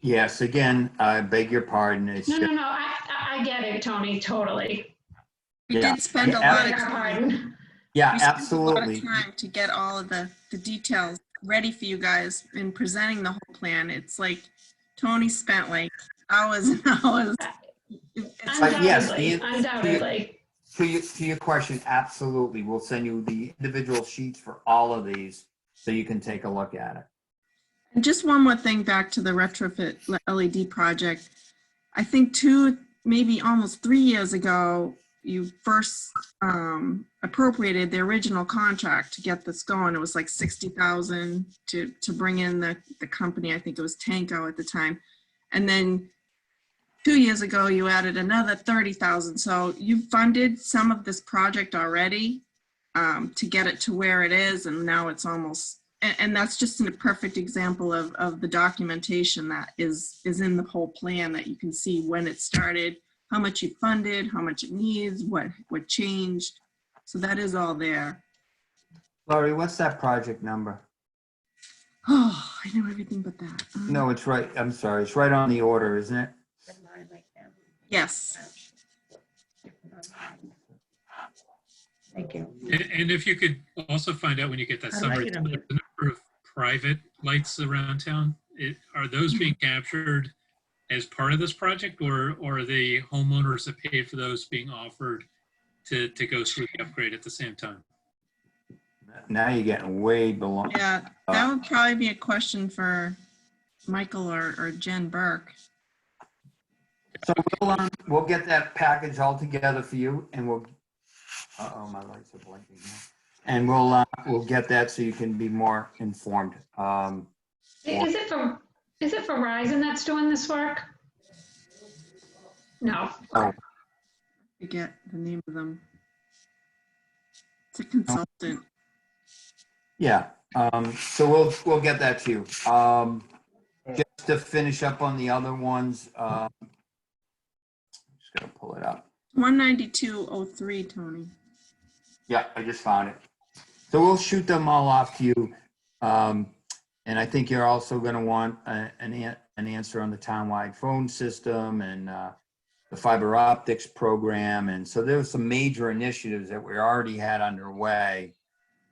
Yes, again, I beg your pardon. It's No. I get it, Tony, totally. We did spend a lot of time. Yeah, We spent absolutely. a lot of time to get all of the details ready for you guys in presenting the whole plan. It's Tony spent hours and hours. Undoubtedly. To your question, absolutely. We'll send you the individual sheets for all of these so you can take a look at it. And just one more thing back to the retrofit LED project. I think 2, maybe almost 3 years ago, you first appropriated the original contract to get this going. It was $60,000 to bring in the company. I think it was Tanko at the time. And then 2 years ago, you added another $30,000. So you funded some of this project already to get it to where it is. And now it's almost, and that's just a perfect example of the documentation that is in the whole plan that you can see when it started, how much you funded, how much it needs, what changed. So that is all there. Laurie, what's that project number? Oh, I know everything but that. No, it's right. I'm sorry. It's right on the order, isn't it? Yes. Thank you. And if you could also find out when you get that summary, the number of private lights around town, are those being captured as part of this project, or are the homeowners that paid for those being offered to go through the upgrade at the same time? Now you're getting way below. Yeah, that would probably be a question for Michael or Jen Burke. So we'll get that package all together for you, and we'll. Uh-oh, my lights are blinking now. And we'll get that so you can be more informed. Is it Verizon that's doing this work? No. Oh, Forget the name of them. It's a consultant. yeah. So we'll get that to you. Just to finish up on the other ones, just gonna pull it up. 19203, Tony. Yeah, I just found it. So we'll shoot them all off to you. And I think you're also going to want an answer on the townwide phone system and the fiber optics program. And so there were some major initiatives that we already had underway.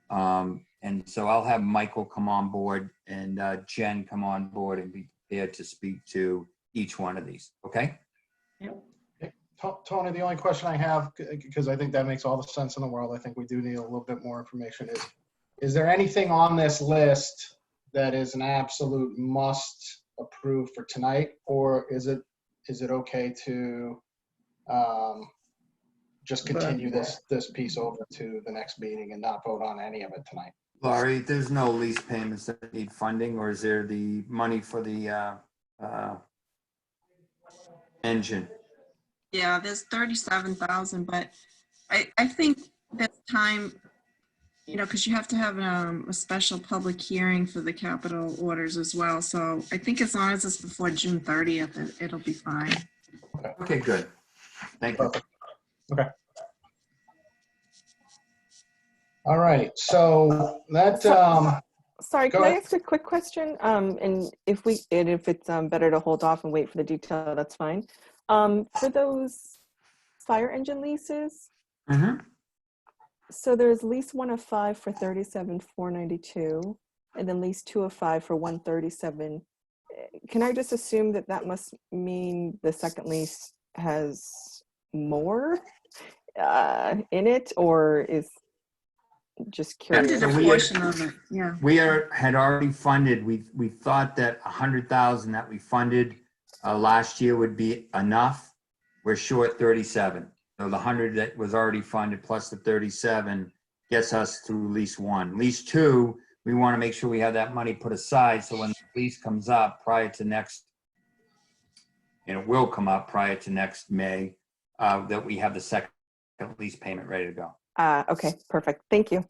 And so I'll have Michael come on board and Jen come on board and be prepared to speak to each one of these. Okay? Yep. Tony, the only question I have, because I think that makes all the sense in the world, I think we do need a little bit more information, is there anything on this list that is an absolute must approve for tonight, or is it okay to just continue this piece over to the next meeting and not vote on any of it tonight? Laurie, there's no lease payments that need funding, or is there the money for the engine? Yeah, there's 37,000, but I think that's time, you know, because you have to have a special public hearing for the capital orders as well. So I think as long as it's before June 30th, it'll be fine. Okay, good. Thank you. Okay. All right, so that, Sorry, Go can I ahead. ask a quick question? And if it's better to hold off and wait for the detail, that's fine. For those fire engine leases, so there's lease 1 of 5 for 37,492, and then lease 2 of 5 for 137. Can I just assume that that must mean the second lease has more in it, or is just I curious? did a portion of it, yeah. We had already funded, we thought that 100,000 that we funded last year would be enough. We're short 37. So the 100 that was already funded plus the 37 gets us through lease 1. Lease 2, we want to make sure we have that money put aside so when the lease comes up prior to next, and it will come up prior to next May, that we have the second lease payment ready to go. Okay, perfect. Thank you.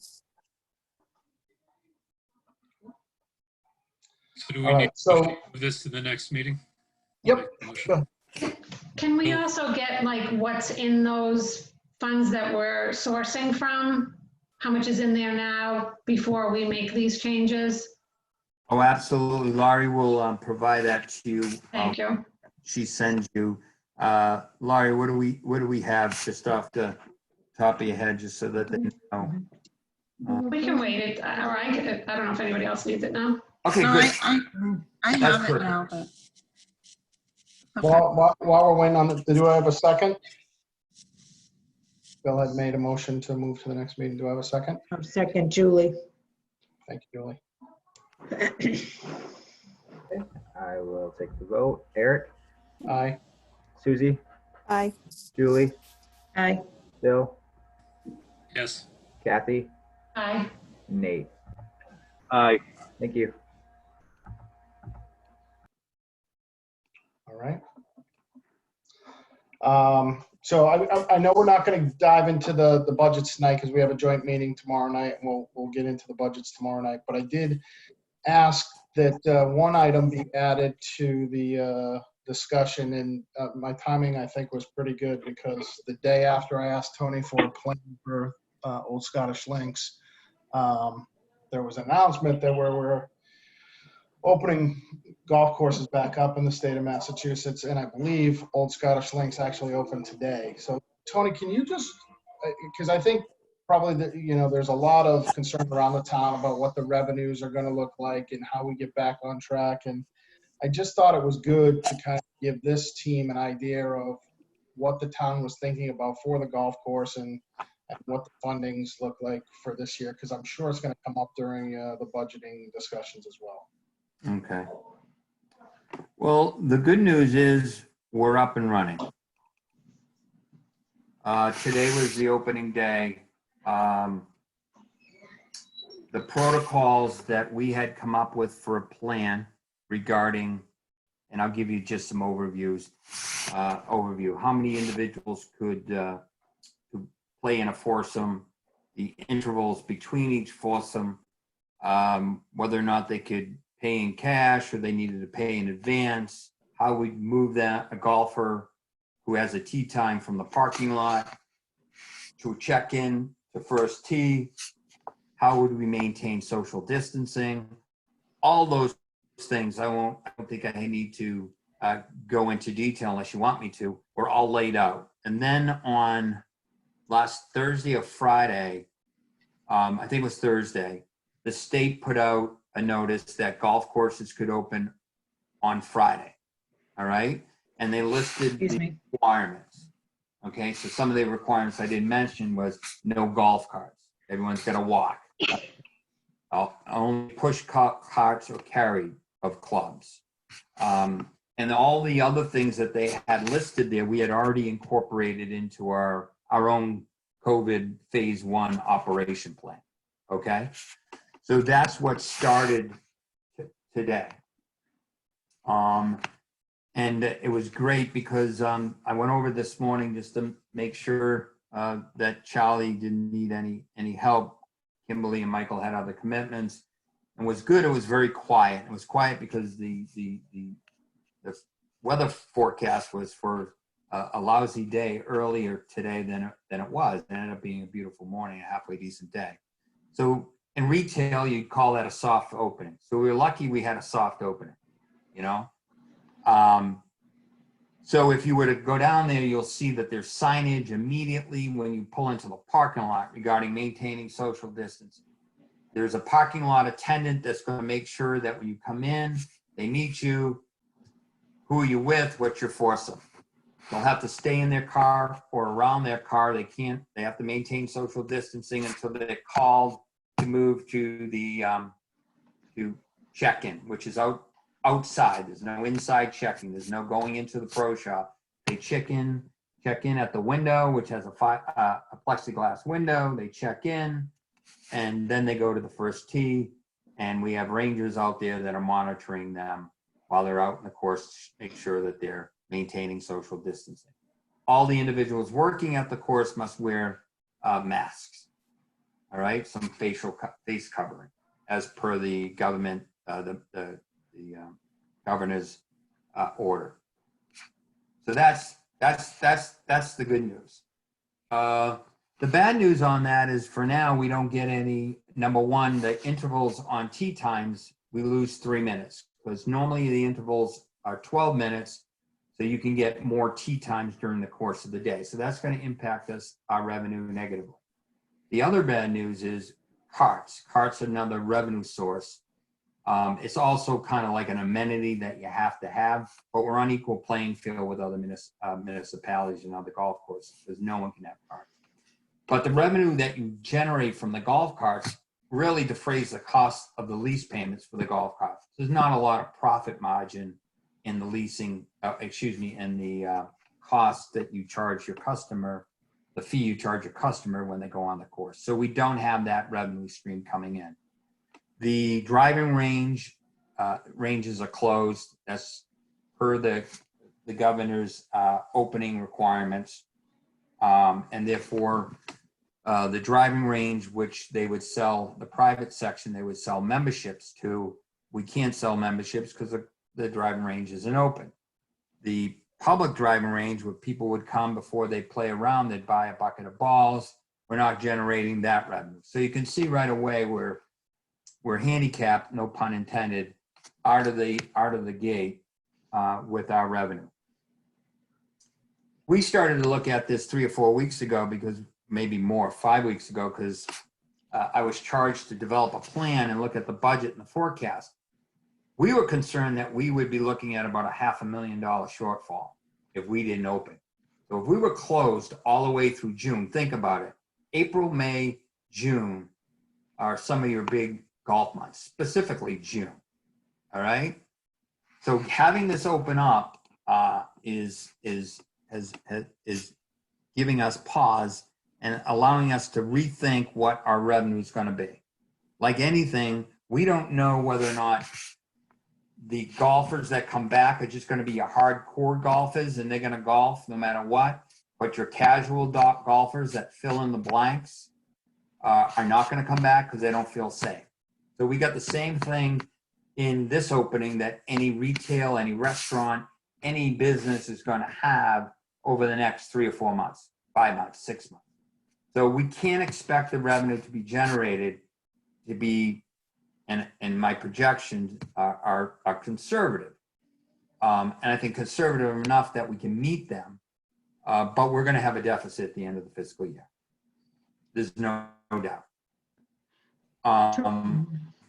So do we All need right, so- to move this to the next meeting? Yep. Motion. Can we also get like what's in those funds that we're sourcing from? How much is in there now before we make these changes? Oh, absolutely. Laurie will provide that to you. Thank you. She sends you. Laurie, what do we have just off the top of your head, just so that they know? We can wait it, or I don't know if anybody else needs it now. Okay, No, good. I That's have it perfect. now, but. Okay. while we're waiting on it, do I have a second? Bill had made a motion to move to the next meeting. Do I have a second? Second, Julie. Thank you, Julie. I will take the vote. Eric, Aye. Susie, Aye. Julie, Aye. Bill, Yes. Kathy, Aye. Nate. Aye. Thank you. All right. So I know we're not going to dive into the budgets tonight because we have a joint meeting tomorrow night, and we'll get into the budgets tomorrow night. But I did ask that one item be added to the discussion, and my timing I think was pretty good because the day after I asked Tony for a plan for Old Scottish Links, there was an announcement that we're opening golf courses back up in the state of Massachusetts, and I believe Old Scottish Links actually opened today. So Tony, can you just, because I think probably there's a lot of concern around the town about what the revenues are going to look like and how we get back on track. And I just thought it was good to kind of give this team an idea of what the town was thinking about for the golf course and what the fundings look like for this year, because I'm sure it's going to come up during the budgeting discussions as well. Okay. Well, the good news is we're up and running. Today was the opening day. The protocols that we had come up with for a plan regarding, and I'll give you just some overview. How many individuals could play in a foursome, the intervals between each foursome, whether or not they could pay in cash or they needed to pay in advance, how we'd move that a golfer who has a tee time from the parking lot to a check-in to first tee, how would we maintain social distancing, all those things. I don't think I need to go into detail unless you want me to. We're all laid out. And then on last Thursday or Friday, I think it was Thursday, the state put out a notice that golf courses could open on Friday. All right. And they listed the requirements. Okay. So some of the requirements I didn't mention was no golf carts. Everyone's got to walk. Only push carts or carry of clubs. And all the other things that they had listed there, we had already incorporated into our own COVID phase 1 operation plan. Okay. So that's what started today. And it was great because I went over this morning just to make sure that Charlie didn't need any help. Kimberly and Michael had other commitments. And was good. It was very quiet. It was quiet because the weather forecast was for a lousy day earlier today than it was. It ended up being a beautiful morning, a halfway decent day. So in retail, you'd call that a soft opening. So we were lucky we had a soft opening, you know? So if you were to go down there, you'll see that there's signage immediately when you pull into the parking lot regarding maintaining social distance. There's a parking lot attendant that's going to make sure that when you come in, they meet you. Who are you with? What's your foursome? They'll have to stay in their car or around their car. They have to maintain social distancing until they're called to move to the to check-in, which is outside. There's no inside checking. There's no going into the pro shop. They check in at the window, which has a plexiglass window. They check in, and then they go to the first tee. And we have rangers out there that are monitoring them while they're out in the course to make sure that they're maintaining social distancing. All the individuals working at the course must wear masks. All right, some face covering, as per the government, the governor's order. So that's the good news. The bad news on that is for now we don't get any. Number one, the intervals on tee times, we lose 3 minutes because normally the intervals are 12 minutes, so you can get more tee times during the course of the day. So that's going to impact our revenue negatively. The other bad news is carts. Carts are another revenue source. It's also kind of like an amenity that you have to have, but we're on equal playing field with other municipalities and other golf courses because no one can have carts. But the revenue that you generate from the golf carts really defrays the cost of the lease payments for the golf carts. There's not a lot of profit margin in the leasing, in the cost that you charge your customer, the fee you charge your customer when they go on the course. So we don't have that revenue stream coming in. The driving ranges are closed. That's per the governor's opening requirements. And therefore, the driving range, which they would sell, the private section, they would sell memberships to, we can't sell memberships because the driving range isn't open. The public driving range where people would come before they play around, they'd buy a bucket of balls. We're not generating that revenue. So you can see right away we're handicapped, no pun intended, out of the gate with our revenue. We started to look at this 3 or 4 weeks ago, because maybe more, 5 weeks ago, because I was charged to develop a plan and look at the budget and the forecast. We were concerned that we would be looking at about a $500,000 shortfall if we didn't open. So if we were closed all the way through June, think about it. April, May, June are some of your big golf months, specifically June. All right. So having this open up is giving us pause and allowing us to rethink what our revenue is going to be. Like anything, we don't know whether or not the golfers that come back are just going to be your hardcore golfers and they're going to golf no matter what. But your casual golfers that fill in the blanks are not going to come back because they don't feel safe. So we got the same thing in this opening that any retail, any restaurant, any business is going to have over the next 3 or 4 months, 5 months, 6 months. So we can't expect the revenue to be generated to be, and my projections are conservative. And I think conservative enough that we can meet them, but we're going to have a deficit at the end of the fiscal year. There's no doubt.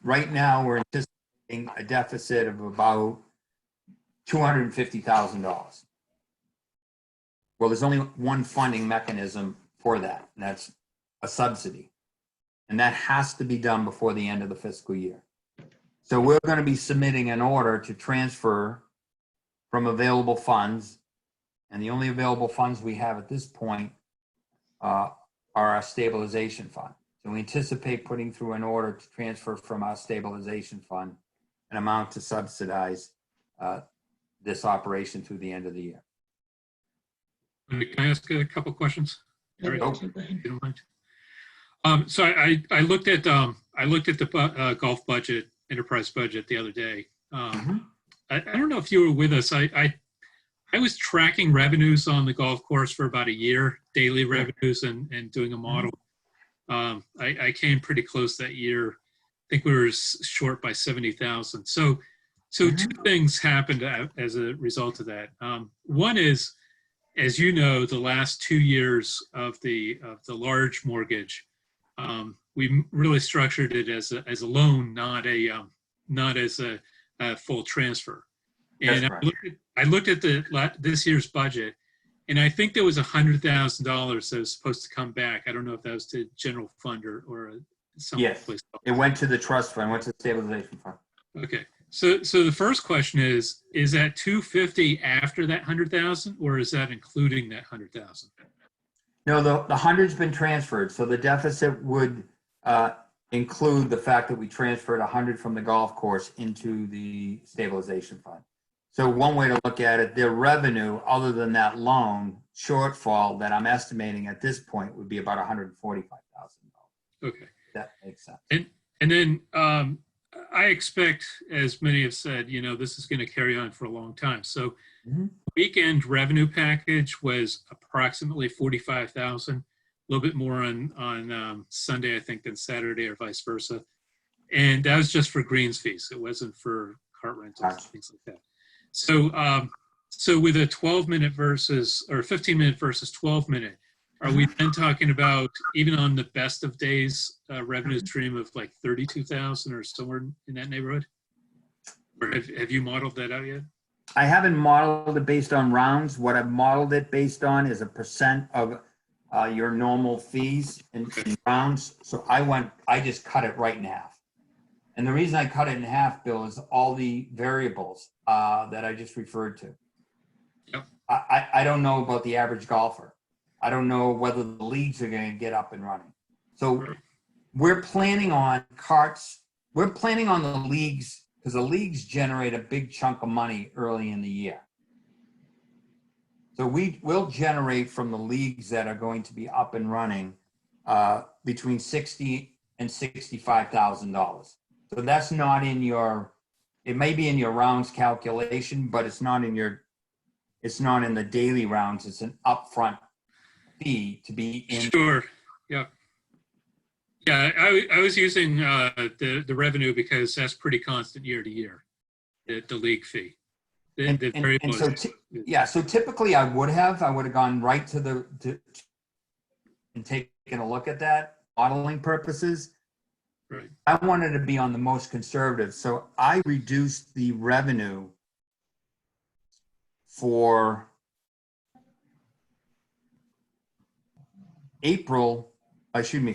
Right now, we're anticipating a deficit of about $250,000. Well, there's only one funding mechanism for that, and that's a subsidy. And that has to be done before the end of the fiscal year. So we're going to be submitting an order to transfer from available funds. And the only available funds we have at this point are our stabilization fund. So we anticipate putting through an order to transfer from our stabilization fund an amount to subsidize this operation through the end of the year. Can I ask a couple questions? Eric, Go if you ahead. don't mind. So I looked at the golf budget, enterprise budget the other day. I don't know if you were with us. I was tracking revenues on the golf course for about a year, daily revenues, and doing a model. I came pretty close that year. I think we were short by 70,000. So two things happened as a result of that. One is, as you know, the last 2 years of the large mortgage, we really structured it as a loan, not as a full transfer. And I looked at this year's budget, and I think there was $100,000 that was supposed to come back. I don't know if that was to general fund or some place. It went to the trust fund, went to the stabilization fund. Okay. So the first question is that 250 after that 100,000, or is that including that 100,000? No, the 100's been transferred. So the deficit would include the fact that we transferred 100 from the golf course into the stabilization fund. So one way to look at it, their revenue, other than that loan shortfall that I'm estimating at this point, would be about $145,000. Okay. That makes sense. And then I expect, as many have said, this is going to carry on for a long time. So weekend revenue package was approximately 45,000, a little bit more on Sunday, I think, than Saturday, or vice versa. And that was just for greens fees. It wasn't for cart rentals and things like that. So with a 12-minute versus, or 15-minute versus 12-minute, are we then talking about, even on the best of days, revenue stream of like 32,000 or somewhere in that neighborhood? Or have you modeled that out yet? I haven't modeled it based on rounds. What I've modeled it based on is a % of your normal fees in rounds. So I just cut it right in half. And the reason I cut it in half, Bill, is all the variables that I just referred to. Yep. I don't know about the average golfer. I don't know whether the leagues are going to get up and running. So we're planning on carts. We're planning on the leagues, because the leagues generate a big chunk of money early in the year. So we will generate from the leagues that are going to be up and running between $60,000 and $65,000. So that's not in your, it may be in your rounds calculation, but it's not in the daily rounds. It's an upfront fee to be in. Sure. Yeah. Yeah. I was using the revenue because that's pretty constant year to year, the league fee. So typically I would have gone right to and taken a look at that modeling purposes. Right. I wanted to be on the most conservative, so I reduced the revenue for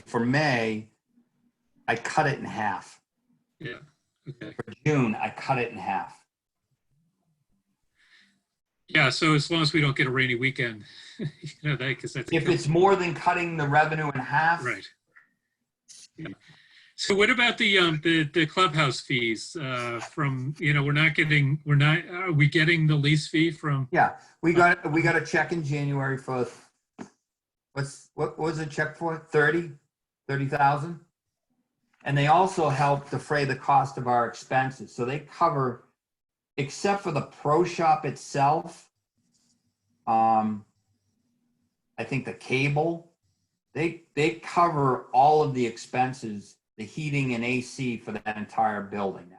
for May, I cut it in half. Yeah. Okay. For June, I cut it in half. Yeah. So as long as we don't get a rainy weekend, that because that's If it's more than cutting the revenue in half, right. Yeah. So what about the clubhouse fees from, are we getting the lease fee from? yeah, we got a check in January for what was the check for? 30,000. And they also help defray the cost of our expenses. So they cover, except for the pro shop itself, I think the cable, they cover all of the expenses, the heating and AC for that entire building now.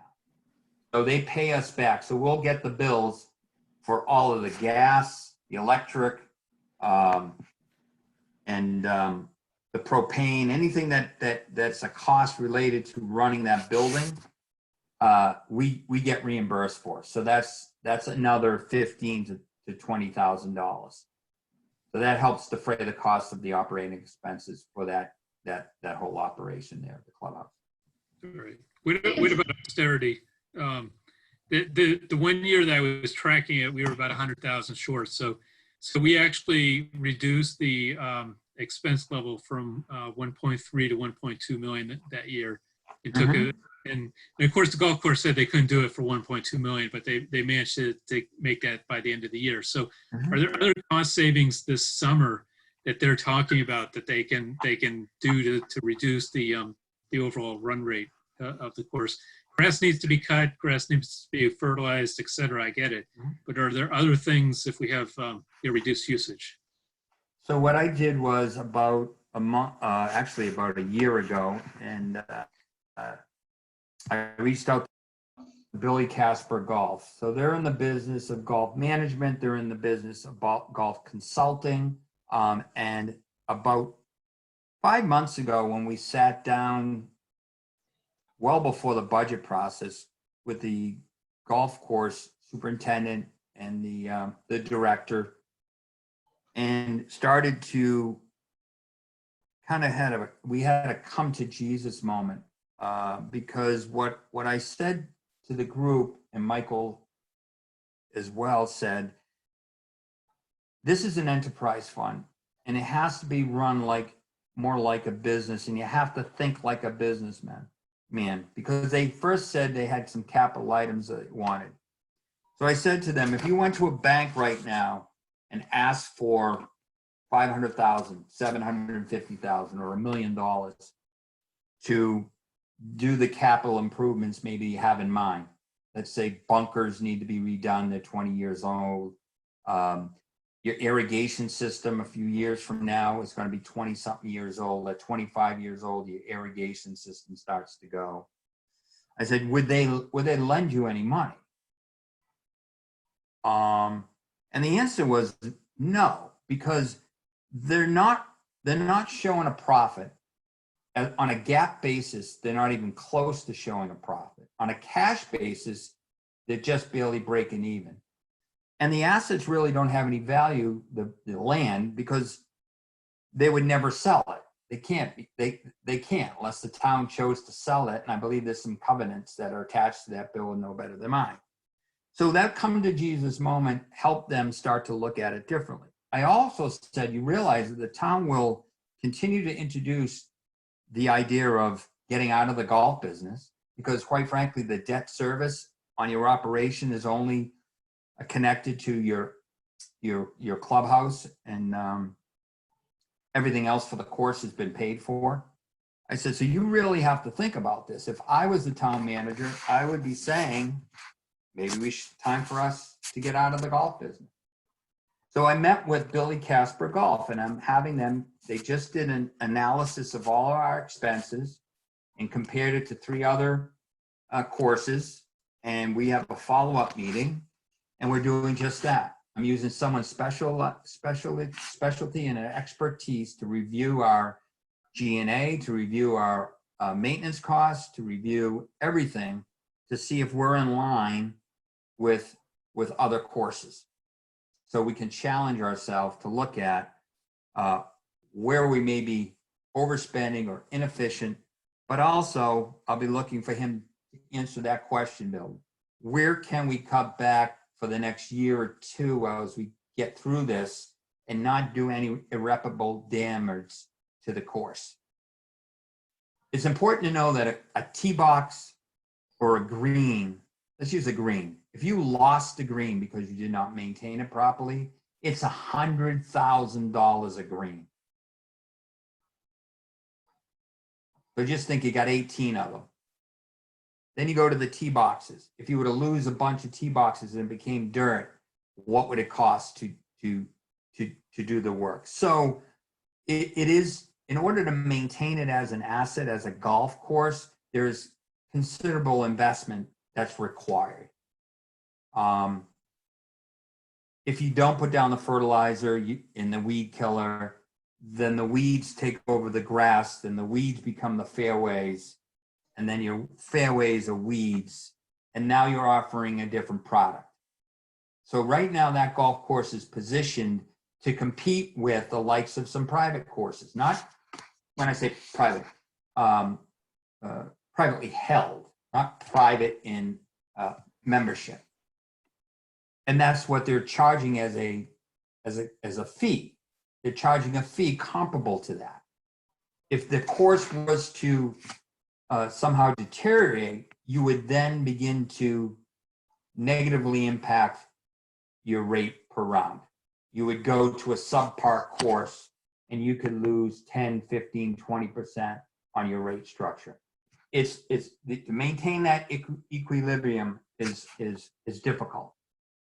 So they pay us back. So we'll get the bills for all of the gas, the electric, and the propane, anything that's a cost related to running that building, we get reimbursed for. So that's another $15,000 to $20,000. So that helps defray the cost of the operating expenses for that whole operation there, the clubhouse. All right. What about austerity? The 1 year that I was tracking it, we were about 100,000 short. So we actually reduced the expense level from 1.3 to 1.2 million that year. It took it, and of course the golf course said they couldn't do it for 1.2 million, but they managed to make that by the end of the year. So are there other cost savings this summer that they're talking about that they can do to reduce the overall run rate of the course? Grass needs to be cut, grass needs to be fertilized, etc. I get it, but are there other things if we have reduced usage? So what I did was about a month, actually about a year ago, and I reached out to Billy Casper Golf. So they're in the business of golf management. They're in the business of golf consulting. And about 5 months ago, when we sat down, well before the budget process, with the golf course superintendent and the director, and started to kind of we had a come to Jesus moment, because what I said to the group, and Michael as well said, this is an enterprise fund and it has to be run more like a business, and you have to think like a businessman, because they first said they had some capital items that they wanted. So I said to them, if you went to a bank right now and asked for $500,000, $750,000, or $1 million to do the capital improvements maybe you have in mind. Let's say bunkers need to be redone, they're 20 years old. Your irrigation system a few years from now is going to be 20-something years old. At 25 years old, your irrigation system starts to go. I said, would they lend you any money? And the answer was no, because they're not showing a profit. On a GAAP basis, they're not even close to showing a profit. On a cash basis, they're just barely breaking even. And the assets really don't have any value, the land, because they would never sell it. They can't. They can't unless the town chose to sell it. And I believe there's some covenants that are attached to that bill, and no better than mine. So that come to Jesus moment helped them start to look at it differently. I also said, you realize that the town will continue to introduce the idea of getting out of the golf business, because quite frankly, the debt service on your operation is only connected to your clubhouse, and everything else for the course has been paid for. I said, so you really have to think about this. If I was the town manager, I would be saying, maybe time for us to get out of the golf business. So I met with Billy Casper Golf, and I'm having them, they just did an analysis of all our expenses and compared it to 3 other courses. And we have a follow-up meeting, and we're doing just that. I'm using someone's specialty and an expertise to review our G&A, to review our maintenance costs, to review everything, to see if we're in line with other courses. So we can challenge ourselves to look at where we may be overspending or inefficient, but also I'll be looking for him to answer that question, Bill. Where can we cut back for the next year or two as we get through this and not do any irreparable damage to the course? It's important to know that a tee box or a green, let's use a green. If you lost the green because you did not maintain it properly, it's $100,000 a green. So just think you got 18 of them. Then you go to the tee boxes. If you were to lose a bunch of tee boxes and it became dirt, what would it cost to do the work? So it is, in order to maintain it as an asset, as a golf course, there's considerable investment that's required. If you don't put down the fertilizer and the weed killer, then the weeds take over the grass, then the weeds become the fairways, and then your fairways are weeds, and now you're offering a different product. So right now that golf course is positioned to compete with the likes of some private courses. Not, when I say private, privately held, not private in membership. And that's what they're charging as a fee. They're charging a fee comparable to that. If the course was to somehow deteriorate, you would then begin to negatively impact your rate per round. You would go to a subpar course and you could lose 10, 15, 20% on your rate structure. To maintain that equilibrium is difficult.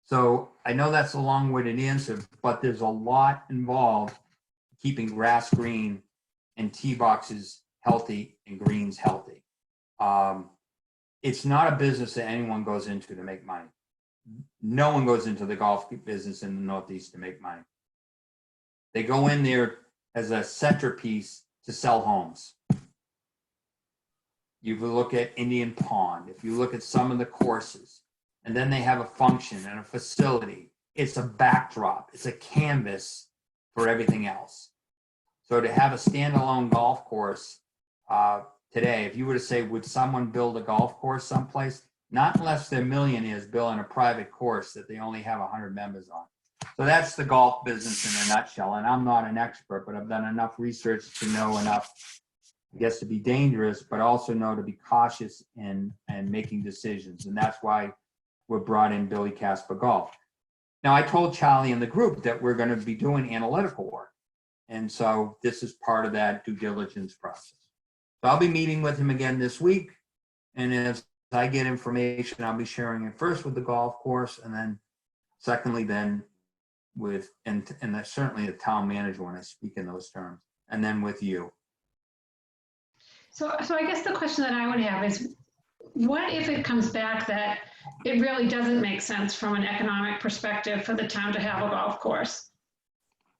So I know that's a long-winded answer, but there's a lot involved keeping grass green and tee boxes healthy and greens healthy. It's not a business that anyone goes into to make money. No one goes into the golf business in the Northeast to make money. They go in there as a centerpiece to sell homes. You look at Indian Pond, if you look at some of the courses, and then they have a function and a facility, it's a backdrop, it's a canvas for everything else. So to have a standalone golf course today, if you were to say, would someone build a golf course someplace? Not unless they're millionaires building a private course that they only have 100 members on. So that's the golf business in a nutshell. And I'm not an expert, but I've done enough research to know enough, I guess, to be dangerous, but also know to be cautious in making decisions. And that's why we're brought in Billy Casper Golf. Now, I told Charlie and the group that we're going to be doing analytical work. And so this is part of that due diligence process. So I'll be meeting with him again this week. And as I get information, I'll be sharing it first with the golf course, and then secondly, then with, and that's certainly the town manager when I speak in those terms, and then with you. So I guess the question that I would have is, what if it comes back that it really doesn't make sense from an economic perspective for the town to have a golf course?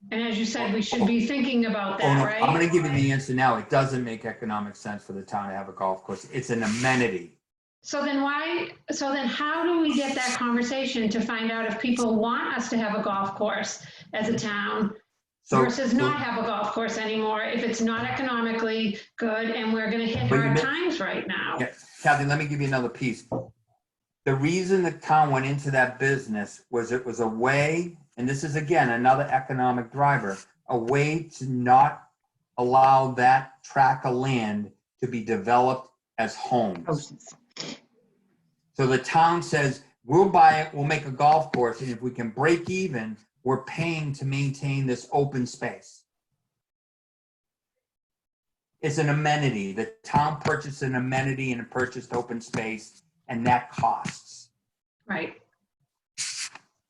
And as you said, we should be thinking about that, right? I'm going to give you the answer now. It doesn't make economic sense for the town to have a golf course. It's an amenity. So then how do we get that conversation to find out if people want us to have a golf course as a town versus not have a golf course anymore if it's not economically good and we're going to hit hard times right now? Yeah. Kathy, let me give you another piece. The reason the town went into that business was it was a way, and this is again another economic driver, a way to not allow that tract of land to be developed as homes. So the town says, we'll buy it, we'll make a golf course, and if we can break even, we're paying to maintain this open space. It's an amenity. The town purchased an amenity and purchased open space, and that costs. Right.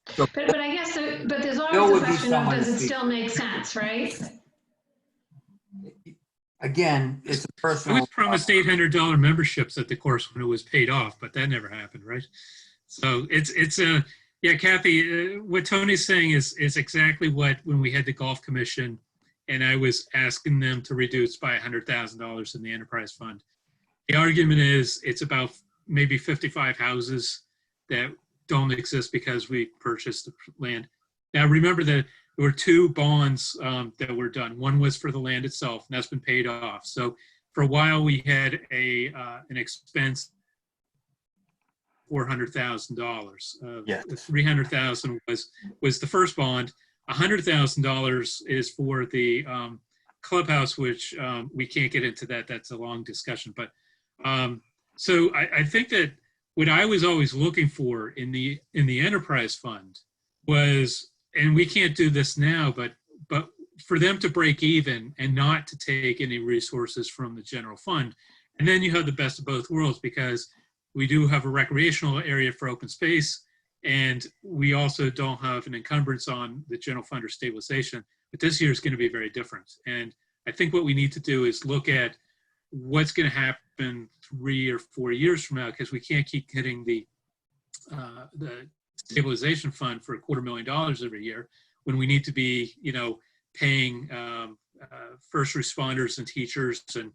So, but I guess, but there's always the question of, does it still make sense, right? Again, it's a personal. I was promised $800 memberships at the course when it was paid off, but that never happened, right? So it's a, yeah, Kathy, what Tony's saying is exactly what, when we had the golf commission and I was asking them to reduce by $100,000 in the enterprise fund. The argument is it's about maybe 55 houses that don't exist because we purchased the land. Now, remember that there were 2 bonds that were done. One was for the land itself, and that's been paid off. So for a while, we had an expense $400,000. Yes. $300,000 was the first bond. $100,000 is for the clubhouse, which we can't get into that. That's a long discussion. But so I think that what I was always looking for in the enterprise fund was, and we can't do this now, but for them to break even and not to take any resources from the general fund. And then you have the best of both worlds, because we do have a recreational area for open space, and we also don't have an encumbrance on the general fund or stabilization. But this year is going to be very different. And I think what we need to do is look at what's going to happen 3 or 4 years from now, because we can't keep hitting the stabilization fund for $250,000 every year when we need to be, paying first responders and teachers and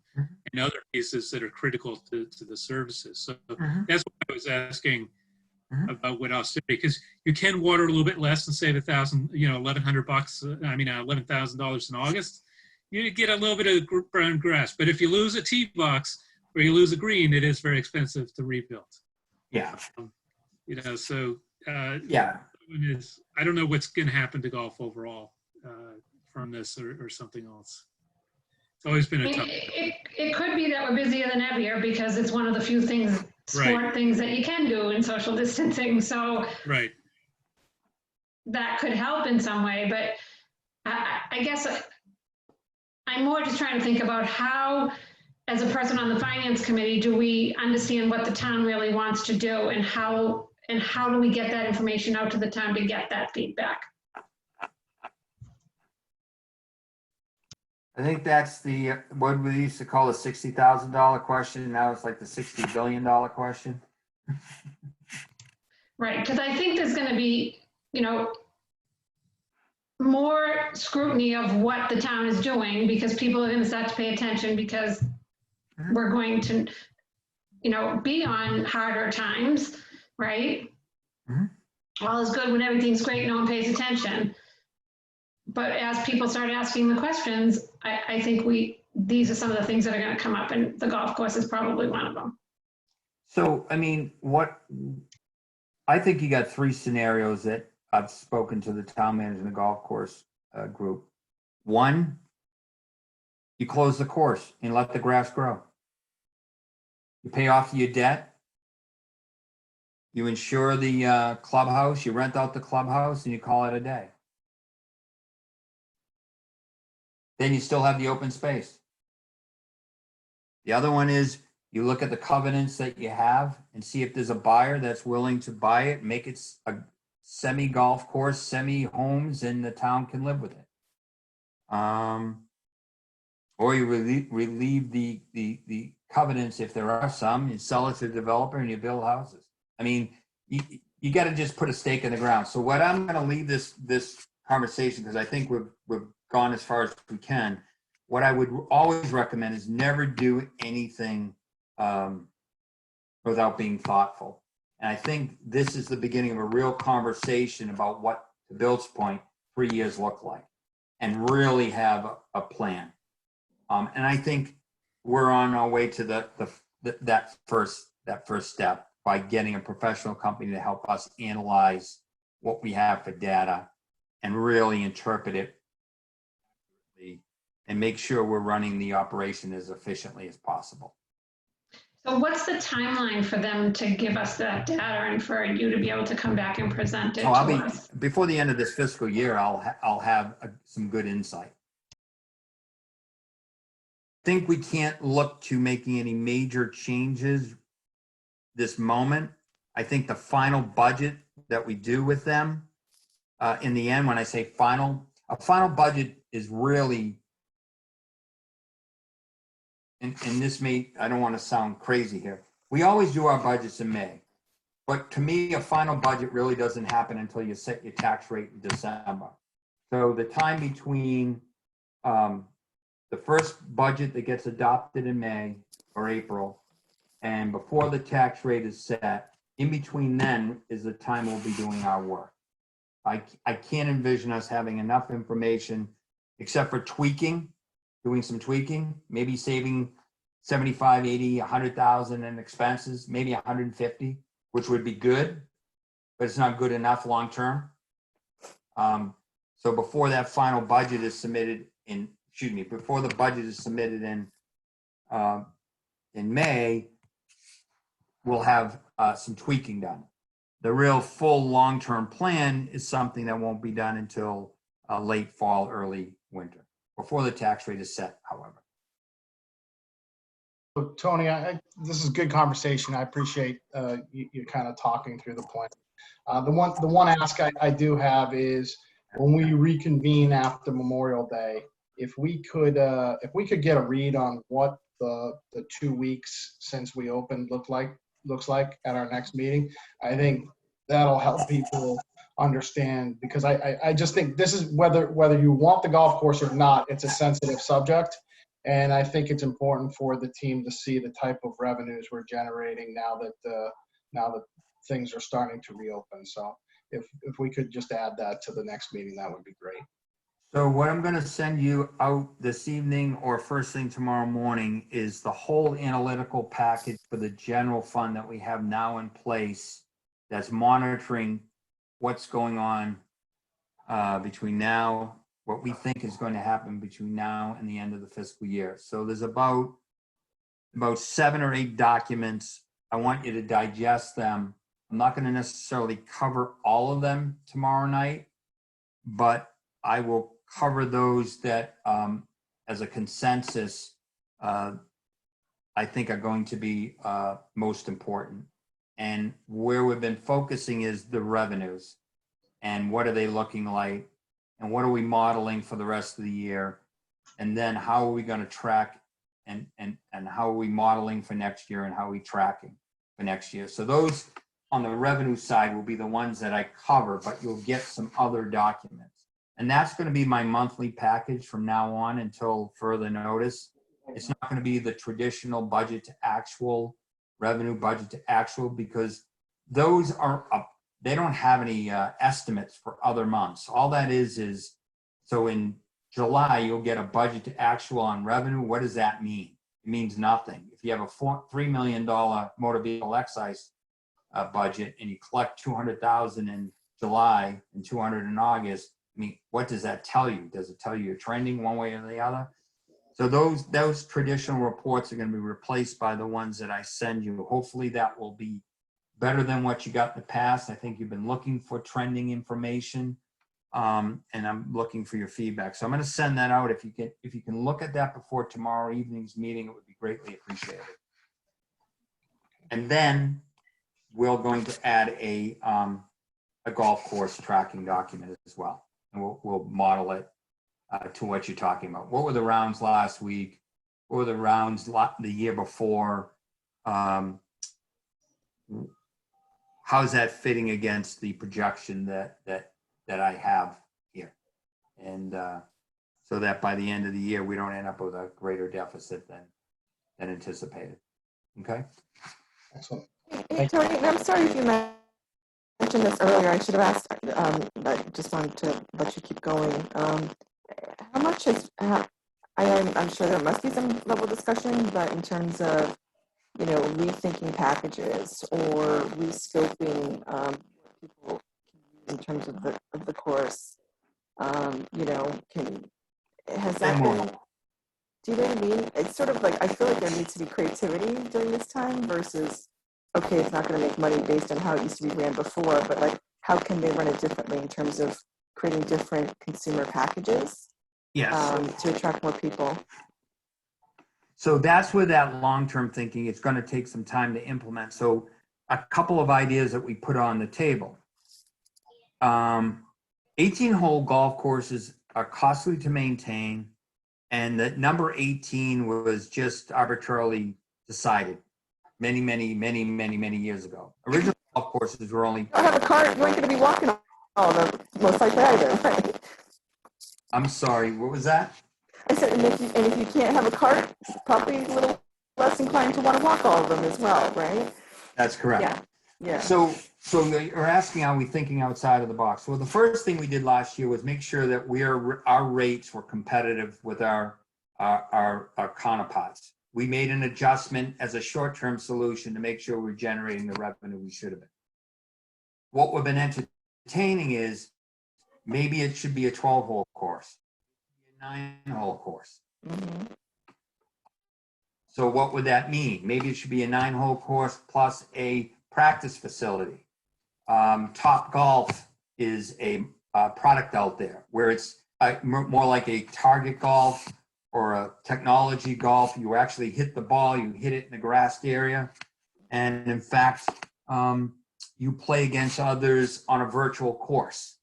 other pieces that are critical to the services. So that's what I was asking about with austerity, because you can water a little bit less and save $11,000 in August. You get a little bit of brown grass, but if you lose a tee box or you lose a green, it is very expensive to rebuild. Yeah. Yeah. I don't know what's going to happen to golf overall from this or something else. It's always been a tough. It could be that we're busier than ever because it's one of the few things, sport things that you can do in social distancing. So right. That could help in some way, but I guess I'm more just trying to think about how, as a person on the finance committee, do we understand what the town really wants to do, and how do we get that information out to the town to get that feedback? I think that's what we used to call the $60,000 question. Now it's like the $60 billion question. Right, because I think there's going to be, more scrutiny of what the town is doing, because people are going to start to pay attention, because we're going to, be on harder times, right? All is good when everything's great, no one pays attention. But as people start asking the questions, I think these are some of the things that are going to come up, and the golf course is probably one of them. So, I think you got 3 scenarios that I've spoken to the town manager and the golf course group. 1, you close the course and let the grass grow. You pay off your debt. You insure the clubhouse, you rent out the clubhouse, and you call it a day. Then you still have the open space. The other one is you look at the covenants that you have and see if there's a buyer that's willing to buy it, make it a semi-golf course, semi-homes, and the town can live with it. Or you relieve the covenants if there are some, you sell it to the developer and you build houses. You got to just put a stake in the ground. So what I'm going to leave this conversation, because I think we've gone as far as we can. What I would always recommend is never do anything without being thoughtful. And I think this is the beginning of a real conversation about what, to Bill's point, 3 years look like, and really have a plan. And I think we're on our way to that first step by getting a professional company to help us analyze what we have for data and really interpret it and make sure we're running the operation as efficiently as possible. So what's the timeline for them to give us that data and for you to be able to come back and present it to us? Before the end of this fiscal year, I'll have some good insight. I think we can't look to making any major changes this moment. I think the final budget that we do with them, in the end, when I say final, a final budget is really, and this I don't want to sound crazy here. We always do our budgets in May, but to me, a final budget really doesn't happen until you set your tax rate in December. So the time between the first budget that gets adopted in May or April, and before the tax rate is set, in between then is the time we'll be doing our work. I can't envision us having enough information, except for tweaking, doing some tweaking, maybe saving 75, 80, 100,000 in expenses, maybe 150, which would be good, but it's not good enough long-term. So before that final budget is submitted before the budget is submitted in May, we'll have some tweaking done. The real full long-term plan is something that won't be done until late fall, early winter, before the tax rate is set, however. So, Tony, this is good conversation. I appreciate you kind of talking through the plan. The one ask I do have is when we reconvene after Memorial Day, if we could get a read on what the 2 weeks since we opened looks like at our next meeting, I think that'll help people understand, because I just think this is whether you want the golf course or not, it's a sensitive subject. And I think it's important for the team to see the type of revenues we're generating now that things are starting to reopen. So if we could just add that to the next meeting, that would be great. So what I'm going to send you out this evening or first thing tomorrow morning is the whole analytical package for the general fund that we have now in place that's monitoring what's going on between now, what we think is going to happen between now and the end of the fiscal year. So there's about 7 or 8 documents. I want you to digest them. I'm not going to necessarily cover all of them tomorrow night, but I will cover those that, as a consensus, I think are going to be most important. And where we've been focusing is the revenues and what are they looking like and what are we modeling for the rest of the year, and then how are we going to track and how are we modeling for next year and how are we tracking for next year. So those on the revenue side will be the ones that I cover, but you'll get some other documents. And that's going to be my monthly package from now on until further notice. It's not going to be the traditional budget to actual, revenue budget to actual, because those are up. They don't have any estimates for other months. All that is, so in July, you'll get a budget to actual on revenue. What does that mean? It means nothing. If you have a $3 million motor vehicle excise budget and you collect 200,000 in July and 200 in August, I mean, what does that tell you? Does it tell you you're trending one way or the other? So those traditional reports are going to be replaced by the ones that I send you. Hopefully that will be better than what you got in the past. I think you've been looking for trending information, and I'm looking for your feedback. So I'm going to send that out. If you can look at that before tomorrow evening's meeting, it would be greatly appreciated. And then we're going to add a golf course tracking document as well. And we'll model it to what you're talking about. What were the rounds last week? What were the rounds the year before? How's that fitting against the projection that I have here? And so that by the end of the year, we don't end up with a greater deficit than anticipated. Okay? Excellent. Hey, Tony, I'm sorry if you mentioned this earlier. I should have asked. I just wanted to let you keep going. How much is? I'm sure there must be some level of discussion, but in terms of, rethinking packages or rescoping people in terms of the course, has that been? Do you know what I mean? It's sort of like I feel like there needs to be creativity during this time versus, okay, it's not going to make money based on how it used to be ran before, but like, how can they run it differently in terms of creating different consumer packages? Yes. To attract more people. So that's where that long-term thinking, it's going to take some time to implement. So a couple of ideas that we put on the table. 18-hole golf courses are costly to maintain, and that number 18 was just arbitrarily decided many years ago. Original golf courses were only... You don't have a car, you ain't going to be walking all the most likely either, right? I'm sorry, what was that? I said, and if you can't have a cart, probably a little less inclined to want to walk all of them as well, right? That's correct. Yeah, yeah. So you're asking, are we thinking outside of the box? Well, the first thing we did last year was make sure that our rates were competitive with our counterparts. We made an adjustment as a short-term solution to make sure we're generating the revenue we should have been. What we've been entertaining is maybe it should be a 12-hole course, a 9-hole course. Mm-hmm. So what would that mean? Maybe it should be a 9-hole course plus a practice facility. Top Golf is a product out there where it's more like a target golf or a technology golf. You actually hit the ball, you hit it in the grassed area. And in fact, you play against others on a virtual course,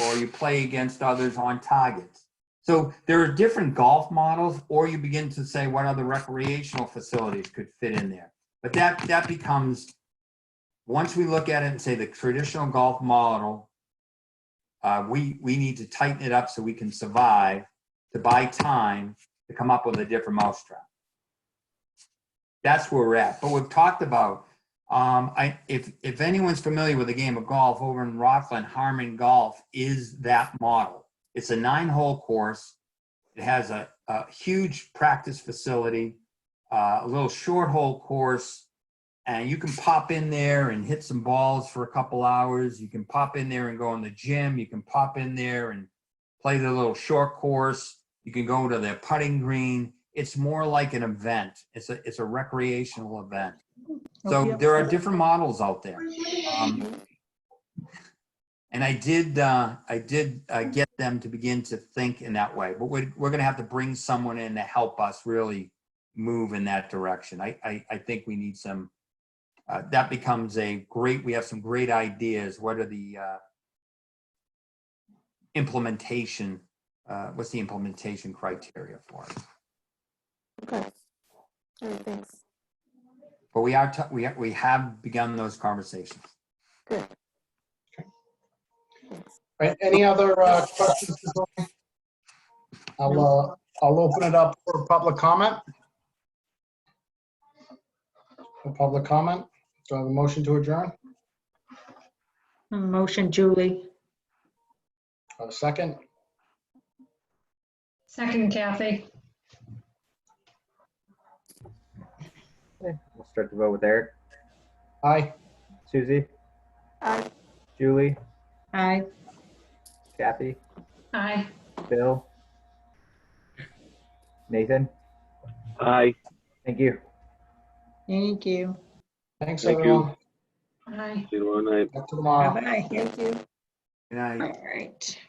or you play against others on targets. So there are different golf models, or you begin to say what other recreational facilities could fit in there. But that becomes, once we look at it and say the traditional golf model, we need to tighten it up so we can survive, to buy time, to come up with a different mousetrap. That's where we're at. But we've talked about, if anyone's familiar with the game of golf, over in Rockland, Harmon Golf is that model. It's a 9-hole course. It has a huge practice facility, a little short hole course, and you can pop in there and hit some balls for a couple hours. You can pop in there and go in the gym. You can pop in there and play the little short course. You can go to the putting green. It's more like an event. It's a recreational event. So there are different models out there. And I did get them to begin to think in that way, but we're going to have to bring someone in to help us really move in that direction. I think we need some, that becomes we have some great ideas. What are the implementation, what's the implementation criteria for it? Okay. All right, thanks. But we have begun those conversations. Good. Right, any other questions? I'll open it up for public comment. For public comment, do I have a motion to adjourn? Motion, Julie. A second? Second, Kathy. Okay, we'll start the vote with Eric, Aye. Susie, Aye. Julie, Aye. Kathy, Aye. Bill, Nathan. Aye. Thank you. Thank you. Thanks, Thank you. everyone. Aye. See you tomorrow night. Back to tomorrow. Bye-bye. Thank you. Good night. All right.